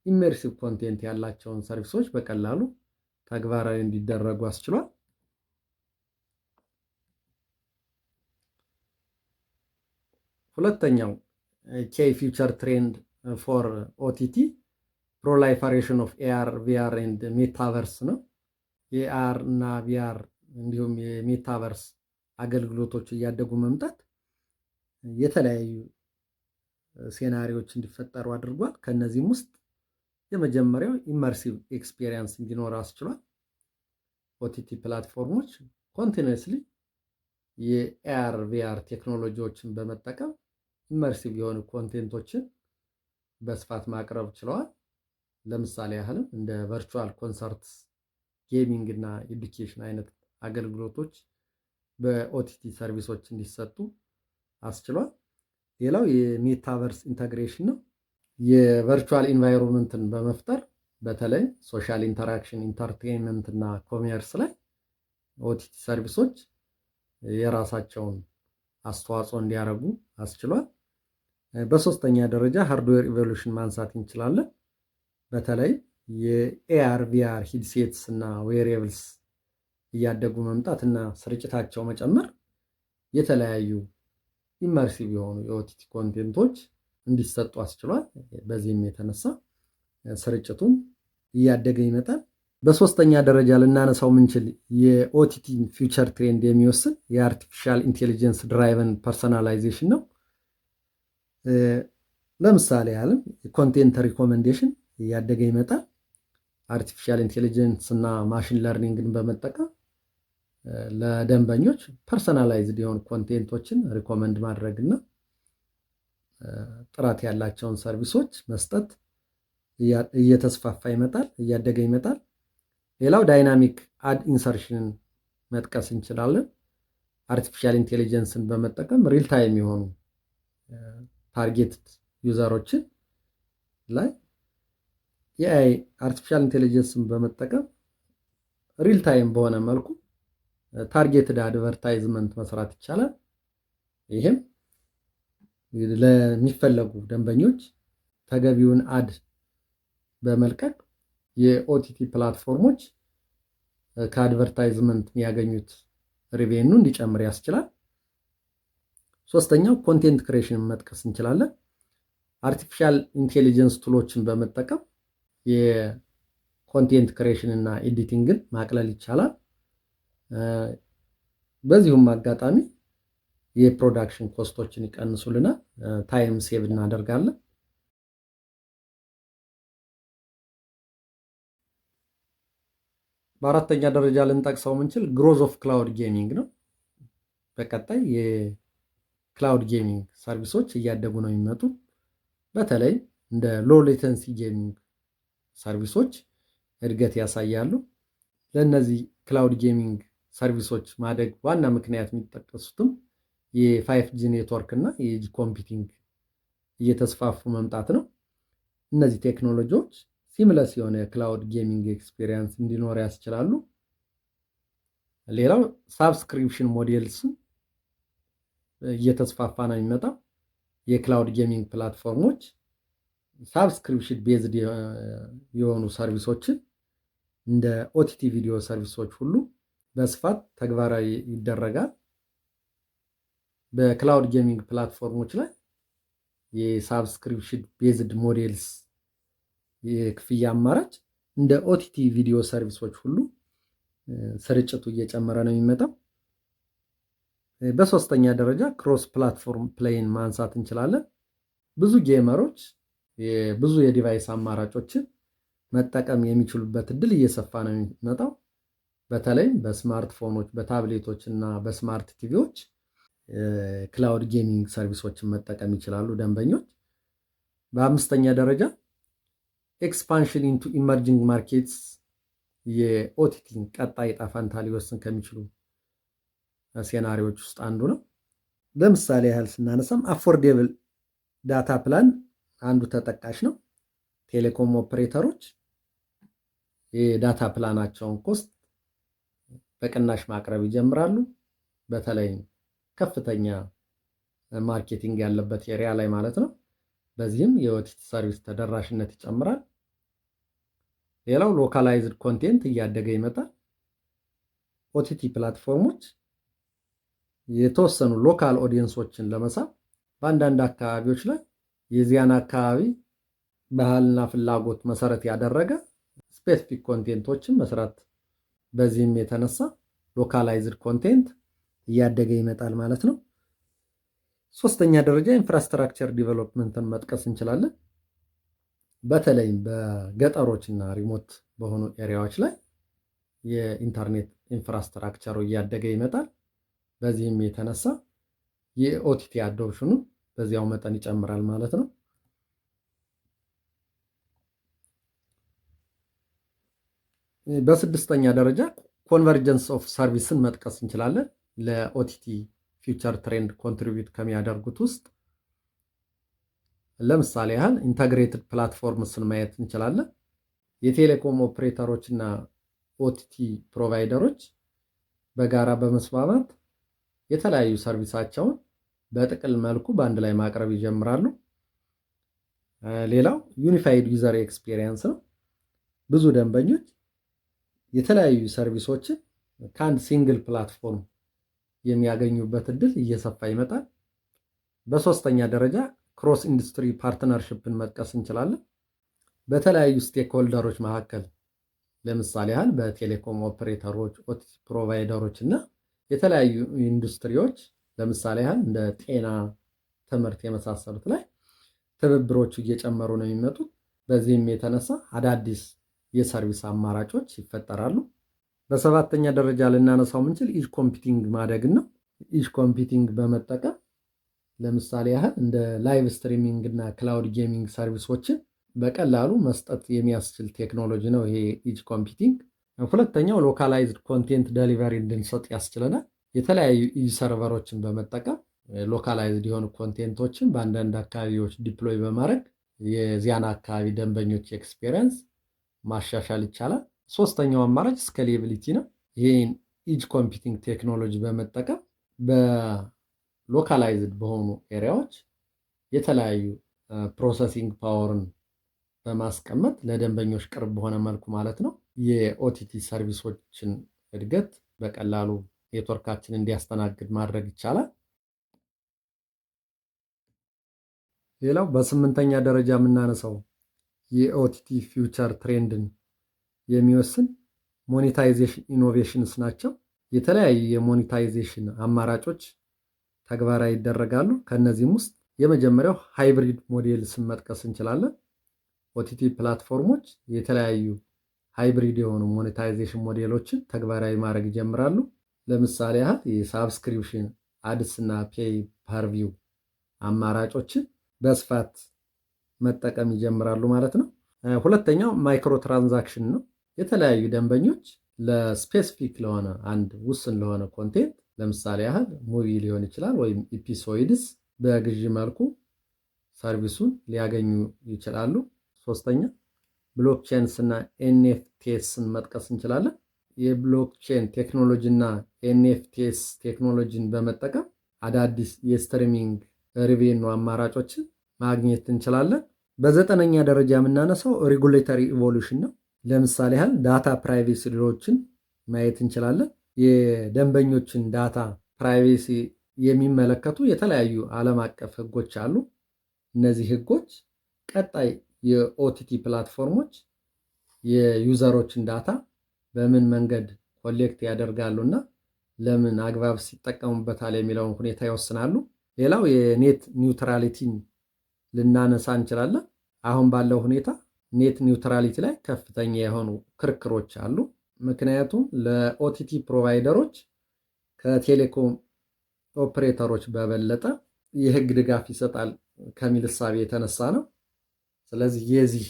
ኢሜርሲቭ ኮንቴንት ያላቸውን ሰርቪሶች በቀላሉ ተግባራዊ እንዲደረጉ አስችሏል። ሁለተኛው ኬይ ፊውቸር ትሬንድ ፎር ኦቲቲ ፕሮላይፈሬሽን ኦፍ ኤአር ቪአር ኤንድ ሜታቨርስ ነው። የኤአር እና ቪአር እንዲሁም የሜታቨርስ አገልግሎቶች እያደጉ መምጣት የተለያዩ ሴናሪዎች እንዲፈጠሩ አድርጓል። ከነዚህም ውስጥ የመጀመሪያው ኢመርሲቭ ኤክስፒሪየንስ እንዲኖር አስችሏል። ኦቲቲ ፕላትፎርሞች ኮንቲኒስሊ የኤአር ቪአር ቴክኖሎጂዎችን በመጠቀም ኢመርሲቭ የሆኑ ኮንቴንቶችን በስፋት ማቅረብ ችለዋል። ለምሳሌ ያህልም እንደ ቨርቹዋል ኮንሰርት፣ ጌሚንግ እና ኤዱኬሽን አይነት አገልግሎቶች በኦቲቲ ሰርቪሶች እንዲሰጡ አስችሏል። ሌላው የሜታቨርስ ኢንተግሬሽን ነው። የቨርቹዋል ኢንቫይሮንመንትን በመፍጠር በተለይ ሶሻል ኢንተራክሽን፣ ኢንተርቴንመንት እና ኮሜርስ ላይ ኦቲቲ ሰርቪሶች የራሳቸውን አስተዋጽኦ እንዲያደርጉ አስችሏል። በሶስተኛ ደረጃ ሃርድዌር ኢቮሉሽን ማንሳት እንችላለን። በተለይ የኤአር ቪአር ሂድሴትስ እና ዌሬብልስ እያደጉ መምጣት እና ስርጭታቸው መጨመር የተለያዩ ኢመርሲቭ የሆኑ የኦቲቲ ኮንቴንቶች እንዲሰጡ አስችሏል። በዚህም የተነሳ ስርጭቱም እያደገ ይመጣል። በሶስተኛ ደረጃ ልናነሳው ምንችል የኦቲቲ ፊውቸር ትሬንድ የሚወስን የአርቲፊሻል ኢንቴሊጀንስ ድራይቨን ፐርሰናላይዜሽን ነው። ለምሳሌ ያህልም ኮንቴንት ሪኮመንዴሽን እያደገ ይመጣል። አርቲፊሻል ኢንቴሊጀንስ እና ማሽን ለርኒንግን በመጠቀም ለደንበኞች ፐርሰናላይዝድ የሆኑ ኮንቴንቶችን ሪኮመንድ ማድረግ እና ጥራት ያላቸውን ሰርቪሶች መስጠት እየተስፋፋ ይመጣል፣ እያደገ ይመጣል። ሌላው ዳይናሚክ አድ ኢንሰርሽንን መጥቀስ እንችላለን። አርቲፊሻል ኢንቴሊጀንስን በመጠቀም ሪል ታይም የሆኑ ታርጌት ዩዘሮችን ላይ የአይ አርቲፊሻል ኢንቴሊጀንስን በመጠቀም ሪል ታይም በሆነ መልኩ ታርጌትድ አድቨርታይዝመንት መስራት ይቻላል። ይህም ለሚፈለጉ ደንበኞች ተገቢውን አድ በመልቀቅ የኦቲቲ ፕላትፎርሞች ከአድቨርታይዝመንት የሚያገኙት ሪቬኑ እንዲጨምር ያስችላል። ሶስተኛው ኮንቴንት ክሬሽን መጥቀስ እንችላለን። አርቲፊሻል ኢንቴሊጀንስ ቱሎችን በመጠቀም የኮንቴንት ክሬሽን እና ኤዲቲንግን ማቅለል ይቻላል። በዚሁም አጋጣሚ የፕሮዳክሽን ኮስቶችን ይቀንሱልናል፣ ታይም ሴቭ እናደርጋለን። በአራተኛ ደረጃ ልንጠቅሰው የምንችል ግሮዝ ኦፍ ክላውድ ጌሚንግ ነው። በቀጣይ የክላውድ ጌሚንግ ሰርቪሶች እያደጉ ነው የሚመጡ። በተለይ እንደ ሎ ሌተንሲ ጌሚንግ ሰርቪሶች እድገት ያሳያሉ። ለእነዚህ ክላውድ ጌሚንግ ሰርቪሶች ማደግ ዋና ምክንያት የሚጠቀሱትም የ5G ኔትወርክ እና የኤጅ ኮምፒውቲንግ እየተስፋፉ መምጣት ነው። እነዚህ ቴክኖሎጂዎች ሲምለስ የሆነ የክላውድ ጌሚንግ ኤክስፔሪየንስ እንዲኖር ያስችላሉ። ሌላው ሳብስክሪፕሽን ሞዴልስም እየተስፋፋ ነው የሚመጣው። የክላውድ ጌሚንግ ፕላትፎርሞች ሳብስክሪፕሽን ቤዝድ የሆኑ ሰርቪሶችን እንደ ኦቲቲ ቪዲዮ ሰርቪሶች ሁሉ በስፋት ተግባራዊ ይደረጋል። በክላውድ ጌሚንግ ፕላትፎርሞች ላይ የሳብስክሪፕሽን ቤዝድ ሞዴልስ የክፍያ አማራጭ እንደ ኦቲቲ ቪዲዮ ሰርቪሶች ሁሉ ስርጭቱ እየጨመረ ነው የሚመጣው። በሶስተኛ ደረጃ ክሮስ ፕላትፎርም ፕሌይን ማንሳት እንችላለን። ብዙ ጌመሮች ብዙ የዲቫይስ አማራጮችን መጠቀም የሚችሉበት እድል እየሰፋ ነው የሚመጣው። በተለይም በስማርትፎኖች፣ በታብሌቶች እና በስማርት ቲቪዎች ክላውድ ጌሚንግ ሰርቪሶችን መጠቀም ይችላሉ ደንበኞች። በአምስተኛ ደረጃ ኤክስፓንሽን ኢንቱ ኢመርጂንግ ማርኬትስ የኦቲቲን ቀጣይ ዕጣ ፈንታ ሊወስን ከሚችሉ ሴናሪዎች ውስጥ አንዱ ነው። ለምሳሌ ያህል ስናነሳም አፎርዴብል ዳታ ፕላን አንዱ ተጠቃሽ ነው። ቴሌኮም ኦፕሬተሮች የዳታ ፕላናቸውን ኮስት በቅናሽ ማቅረብ ይጀምራሉ። በተለይም ከፍተኛ ማርኬቲንግ ያለበት ኤሪያ ላይ ማለት ነው። በዚህም የኦቲቲ ሰርቪስ ተደራሽነት ይጨምራል። ሌላው ሎካላይዝድ ኮንቴንት እያደገ ይመጣል። ኦቲቲ ፕላትፎርሞች የተወሰኑ ሎካል ኦዲየንሶችን ለመሳብ በአንዳንድ አካባቢዎች ላይ የዚያን አካባቢ ባህልና ፍላጎት መሰረት ያደረገ ስፔሲፊክ ኮንቴንቶችን መስራት፣ በዚህም የተነሳ ሎካላይዝድ ኮንቴንት እያደገ ይመጣል ማለት ነው። ሶስተኛ ደረጃ ኢንፍራስትራክቸር ዲቨሎፕመንትን መጥቀስ እንችላለን። በተለይም በገጠሮች እና ሪሞት በሆኑ ኤሪያዎች ላይ የኢንተርኔት ኢንፍራስትራክቸሩ እያደገ ይመጣል። በዚህም የተነሳ የኦቲቲ አዶፕሽኑ በዚያው መጠን ይጨምራል ማለት ነው። በስድስተኛ ደረጃ ኮንቨርጀንስ ኦፍ ሰርቪስን መጥቀስ እንችላለን። ለኦቲቲ ፊውቸር ትሬንድ ኮንትሪቢዩት ከሚያደርጉት ውስጥ ለምሳሌ ያህል ኢንተግሬትድ ፕላትፎርምስን ማየት እንችላለን። የቴሌኮም ኦፕሬተሮች እና ኦቲቲ ፕሮቫይደሮች በጋራ በመስማማት የተለያዩ ሰርቪሳቸውን በጥቅል መልኩ በአንድ ላይ ማቅረብ ይጀምራሉ። ሌላው ዩኒፋይድ ዩዘር ኤክስፒሪየንስ ነው። ብዙ ደንበኞች የተለያዩ ሰርቪሶችን ከአንድ ሲንግል ፕላትፎርም የሚያገኙበት እድል እየሰፋ ይመጣል። በሶስተኛ ደረጃ ክሮስ ኢንዱስትሪ ፓርትነርሽፕን መጥቀስ እንችላለን። በተለያዩ ስቴክሆልደሮች መካከል ለምሳሌ ያህል በቴሌኮም ኦፕሬተሮች፣ ኦቲቲ ፕሮቫይደሮች እና የተለያዩ ኢንዱስትሪዎች ለምሳሌ ያህል እንደ ጤና፣ ትምህርት የመሳሰሉት ላይ ትብብሮቹ እየጨመሩ ነው የሚመጡት። በዚህም የተነሳ አዳዲስ የሰርቪስ አማራጮች ይፈጠራሉ። በሰባተኛ ደረጃ ልናነሳው ምንችል ኢጅ ኮምፒውቲንግ ማደግን ነው። ኢጅ ኮምፒውቲንግ በመጠቀም ለምሳሌ ያህል እንደ ላይቭ ስትሪሚንግ እና ክላውድ ጌሚንግ ሰርቪሶችን በቀላሉ መስጠት የሚያስችል ቴክኖሎጂ ነው ይሄ ኢጅ ኮምፒውቲንግ። ሁለተኛው ሎካላይዝድ ኮንቴንት ደሊቨሪ እንድንሰጥ ያስችለናል። የተለያዩ ኢጅ ሰርቨሮችን በመጠቀም ሎካላይዝድ የሆኑ ኮንቴንቶችን በአንዳንድ አካባቢዎች ዲፕሎይ በማድረግ የዚያን አካባቢ ደንበኞች ኤክስፔሪየንስ ማሻሻል ይቻላል። ሶስተኛው አማራጭ ስኬሌቢሊቲ ነው። ይህን ኢጅ ኮምፒውቲንግ ቴክኖሎጂ በመጠቀም በሎካላይዝድ በሆኑ ኤሪያዎች የተለያዩ ፕሮሰሲንግ ፓወርን በማስቀመጥ ለደንበኞች ቅርብ በሆነ መልኩ ማለት ነው የኦቲቲ ሰርቪሶችን እድገት በቀላሉ ኔትወርካችን እንዲያስተናግድ ማድረግ ይቻላል። ሌላው በስምንተኛ ደረጃ የምናነሳው የኦቲቲ ፊውቸር ትሬንድን የሚወስን ሞኔታይዜሽን ኢኖቬሽንስ ናቸው። የተለያዩ የሞኔታይዜሽን አማራጮች ተግባራዊ ይደረጋሉ። ከነዚህም ውስጥ የመጀመሪያው ሃይብሪድ ሞዴልስን መጥቀስ እንችላለን። ኦቲቲ ፕላትፎርሞች የተለያዩ ሃይብሪድ የሆኑ ሞኔታይዜሽን ሞዴሎችን ተግባራዊ ማድረግ ይጀምራሉ። ለምሳሌ ያህል የሳብስክሪፕሽን አድስ እና ፔይ ፐር ቪው አማራጮችን በስፋት መጠቀም ይጀምራሉ ማለት ነው። ሁለተኛው ማይክሮ ትራንዛክሽን ነው። የተለያዩ ደንበኞች ለስፔሲፊክ ለሆነ አንድ ውስን ለሆነ ኮንቴንት ለምሳሌ ያህል ሙቪ ሊሆን ይችላል ወይም ኢፒሶይድስ በግዢ መልኩ ሰርቪሱን ሊያገኙ ይችላሉ። ሶስተኛ ብሎክቼንስ እና ኤንኤፍቲኤስን መጥቀስ እንችላለን። የብሎክቼን ቴክኖሎጂ እና ኤንኤፍቲኤስ ቴክኖሎጂን በመጠቀም አዳዲስ የስትሪሚንግ ሪቬኑ አማራጮችን ማግኘት እንችላለን። በዘጠነኛ ደረጃ የምናነሳው ሬጉሌተሪ ኢቮሉሽን ነው። ለምሳሌ ያህል ዳታ ፕራይቬሲ ሎዎችን ማየት እንችላለን። የደንበኞችን ዳታ ፕራይቬሲ የሚመለከቱ የተለያዩ ዓለም አቀፍ ህጎች አሉ። እነዚህ ህጎች ቀጣይ የኦቲቲ ፕላትፎርሞች የዩዘሮችን ዳታ በምን መንገድ ኮሌክት ያደርጋሉ እና ለምን አግባብ ሲጠቀሙበታል የሚለውን ሁኔታ ይወስናሉ። ሌላው የኔት ኒውትራሊቲን ልናነሳ እንችላለን። አሁን ባለው ሁኔታ ኔት ኒውትራሊቲ ላይ ከፍተኛ የሆኑ ክርክሮች አሉ። ምክንያቱም ለኦቲቲ ፕሮቫይደሮች ከቴሌኮም ኦፕሬተሮች በበለጠ የህግ ድጋፍ ይሰጣል ከሚል እሳቤ የተነሳ ነው። ስለዚህ የዚህ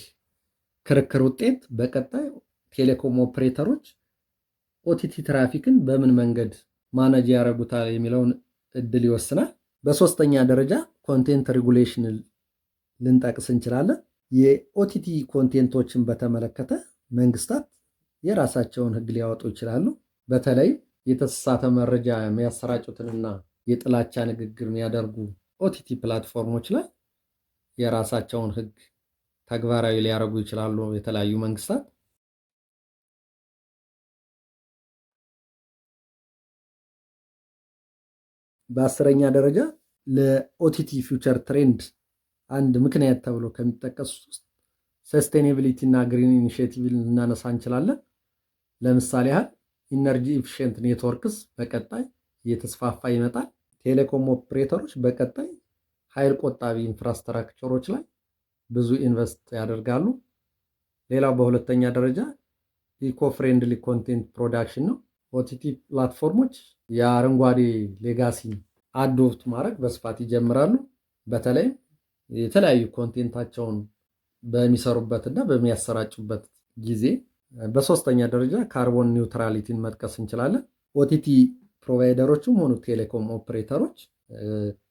ክርክር ውጤት በቀጣይ ቴሌኮም ኦፕሬተሮች ኦቲቲ ትራፊክን በምን መንገድ ማነጅ ያደርጉታል የሚለውን እድል ይወስናል። በሶስተኛ ደረጃ ኮንቴንት ሬጉሌሽን ልንጠቅስ እንችላለን። የኦቲቲ ኮንቴንቶችን በተመለከተ መንግስታት የራሳቸውን ህግ ሊያወጡ ይችላሉ። በተለይ የተሳሳተ መረጃ የሚያሰራጩትንና የጥላቻ ንግግር የሚያደርጉ ኦቲቲ ፕላትፎርሞች ላይ የራሳቸውን ህግ ተግባራዊ ሊያደርጉ ይችላሉ የተለያዩ መንግስታት። በአስረኛ ደረጃ ለኦቲቲ ፊውቸር ትሬንድ አንድ ምክንያት ተብሎ ከሚጠቀሱት ውስጥ ሰስቴኔቢሊቲ እና ግሪን ኢኒሼቲቭ ልናነሳ እንችላለን። ለምሳሌ ያህል ኢነርጂ ኢፊሽንት ኔትወርክስ በቀጣይ እየተስፋፋ ይመጣል። ቴሌኮም ኦፕሬተሮች በቀጣይ ኃይል ቆጣቢ ኢንፍራስትራክቸሮች ላይ ብዙ ኢንቨስት ያደርጋሉ። ሌላው በሁለተኛ ደረጃ ኢኮ ፍሬንድሊ ኮንቴንት ፕሮዳክሽን ነው። ኦቲቲ ፕላትፎርሞች የአረንጓዴ ሌጋሲ አዶፕት ማድረግ በስፋት ይጀምራሉ። በተለይም የተለያዩ ኮንቴንታቸውን በሚሰሩበት እና በሚያሰራጩበት ጊዜ። በሶስተኛ ደረጃ ካርቦን ኒውትራሊቲን መጥቀስ እንችላለን። ኦቲቲ ፕሮቫይደሮችም ሆኑ ቴሌኮም ኦፕሬተሮች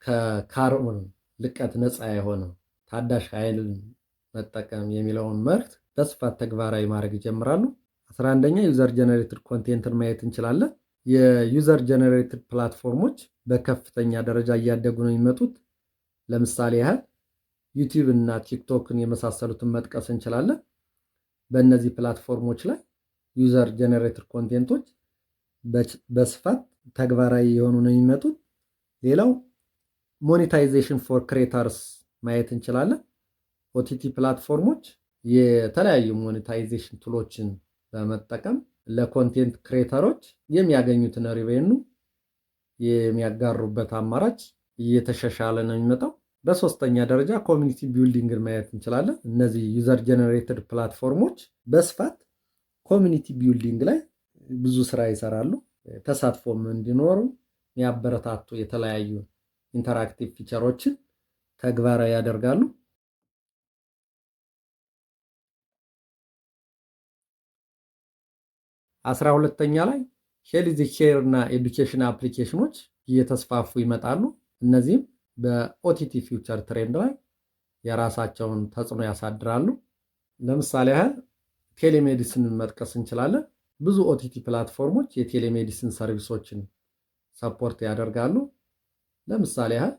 ከካርቦን ልቀት ነፃ የሆነ ታዳሽ ኃይልን መጠቀም የሚለውን መርህ በስፋት ተግባራዊ ማድረግ ይጀምራሉ። 11ኛ ዩዘር ጀነሬትድ ኮንቴንትን ማየት እንችላለን። የዩዘር ጀነሬትድ ፕላትፎርሞች በከፍተኛ ደረጃ እያደጉ ነው የሚመጡት። ለምሳሌ ያህል ዩቲዩብ እና ቲክቶክን የመሳሰሉትን መጥቀስ እንችላለን። በእነዚህ ፕላትፎርሞች ላይ ዩዘር ጀነሬትድ ኮንቴንቶች በስፋት ተግባራዊ የሆኑ ነው የሚመጡት። ሌላው ሞኔታይዜሽን ፎር ክሬተርስ ማየት እንችላለን። ኦቲቲ ፕላትፎርሞች የተለያዩ ሞኔታይዜሽን ቱሎችን በመጠቀም ለኮንቴንት ክሬተሮች የሚያገኙትን ሪቬኑ የሚያጋሩበት አማራጭ እየተሻሻለ ነው የሚመጣው። በሶስተኛ ደረጃ ኮሚኒቲ ቢልዲንግን ማየት እንችላለን። እነዚህ ዩዘር ጀነሬትድ ፕላትፎርሞች በስፋት ኮሚኒቲ ቢልዲንግ ላይ ብዙ ስራ ይሰራሉ። ተሳትፎም እንዲኖሩ የሚያበረታቱ የተለያዩ ኢንተራክቲቭ ፊቸሮችን ተግባራዊ ያደርጋሉ። አስራ ሁለተኛ ላይ ሄልዝ ኬር እና ኤዱኬሽን አፕሊኬሽኖች እየተስፋፉ ይመጣሉ። እነዚህም በኦቲቲ ፊውቸር ትሬንድ ላይ የራሳቸውን ተጽዕኖ ያሳድራሉ። ለምሳሌ ያህል ቴሌሜዲሲንን መጥቀስ እንችላለን። ብዙ ኦቲቲ ፕላትፎርሞች የቴሌሜዲሲን ሰርቪሶችን ሰፖርት ያደርጋሉ። ለምሳሌ ያህል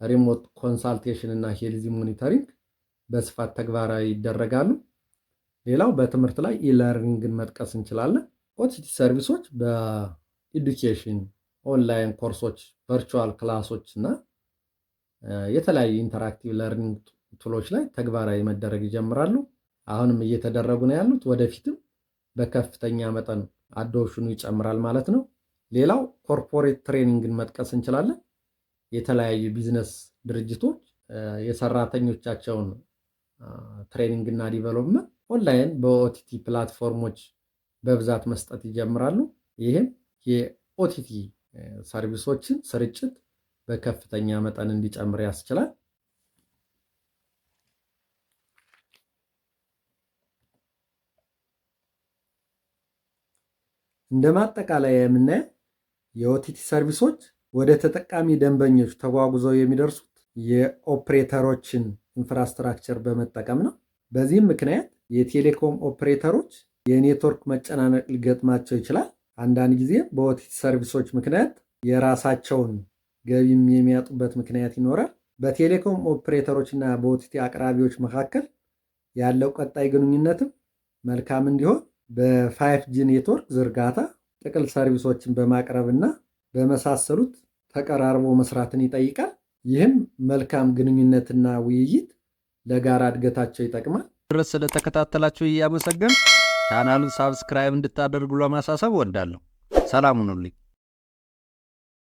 ሪሞት ኮንሳልቴሽን እና ሄልዚ ሞኒተሪንግ በስፋት ተግባራዊ ይደረጋሉ። ሌላው በትምህርት ላይ ኢለርኒንግን መጥቀስ እንችላለን። ኦቲቲ ሰርቪሶች በኤዱኬሽን ኦንላይን ኮርሶች፣ ቨርቹዋል ክላሶች እና የተለያዩ ኢንተራክቲቭ ለርኒንግ ቱሎች ላይ ተግባራዊ መደረግ ይጀምራሉ። አሁንም እየተደረጉ ነው ያሉት። ወደፊትም በከፍተኛ መጠን አዶፕሽኑ ይጨምራል ማለት ነው። ሌላው ኮርፖሬት ትሬኒንግን መጥቀስ እንችላለን። የተለያዩ ቢዝነስ ድርጅቶች የሰራተኞቻቸውን ትሬኒንግ እና ዲቨሎፕመንት ኦንላይን በኦቲቲ ፕላትፎርሞች በብዛት መስጠት ይጀምራሉ። ይህም የኦቲቲ ሰርቪሶችን ስርጭት በከፍተኛ መጠን እንዲጨምር ያስችላል። እንደ ማጠቃለያ የምናየው የኦቲቲ ሰርቪሶች ወደ ተጠቃሚ ደንበኞች ተጓጉዘው የሚደርሱት የኦፕሬተሮችን ኢንፍራስትራክቸር በመጠቀም ነው። በዚህም ምክንያት የቴሌኮም ኦፕሬተሮች የኔትወርክ መጨናነቅ ሊገጥማቸው ይችላል። አንዳንድ ጊዜ በኦቲቲ ሰርቪሶች ምክንያት የራሳቸውን ገቢም የሚያጡበት ምክንያት ይኖራል። በቴሌኮም ኦፕሬተሮች እና በኦቲቲ አቅራቢዎች መካከል ያለው ቀጣይ ግንኙነትም መልካም እንዲሆን በ5G ኔትወርክ ዝርጋታ ጥቅል ሰርቪሶችን በማቅረብ እና በመሳሰሉት ተቀራርቦ መስራትን ይጠይቃል። ይህም መልካም ግንኙነትና ውይይት ለጋራ እድገታቸው ይጠቅማል። ድረስ ስለተከታተላችሁ እያመሰገን ቻናሉን ሳብስክራይብ እንድታደርጉ ለማሳሰብ እወዳለሁ። ሰላም ሁኑልኝ።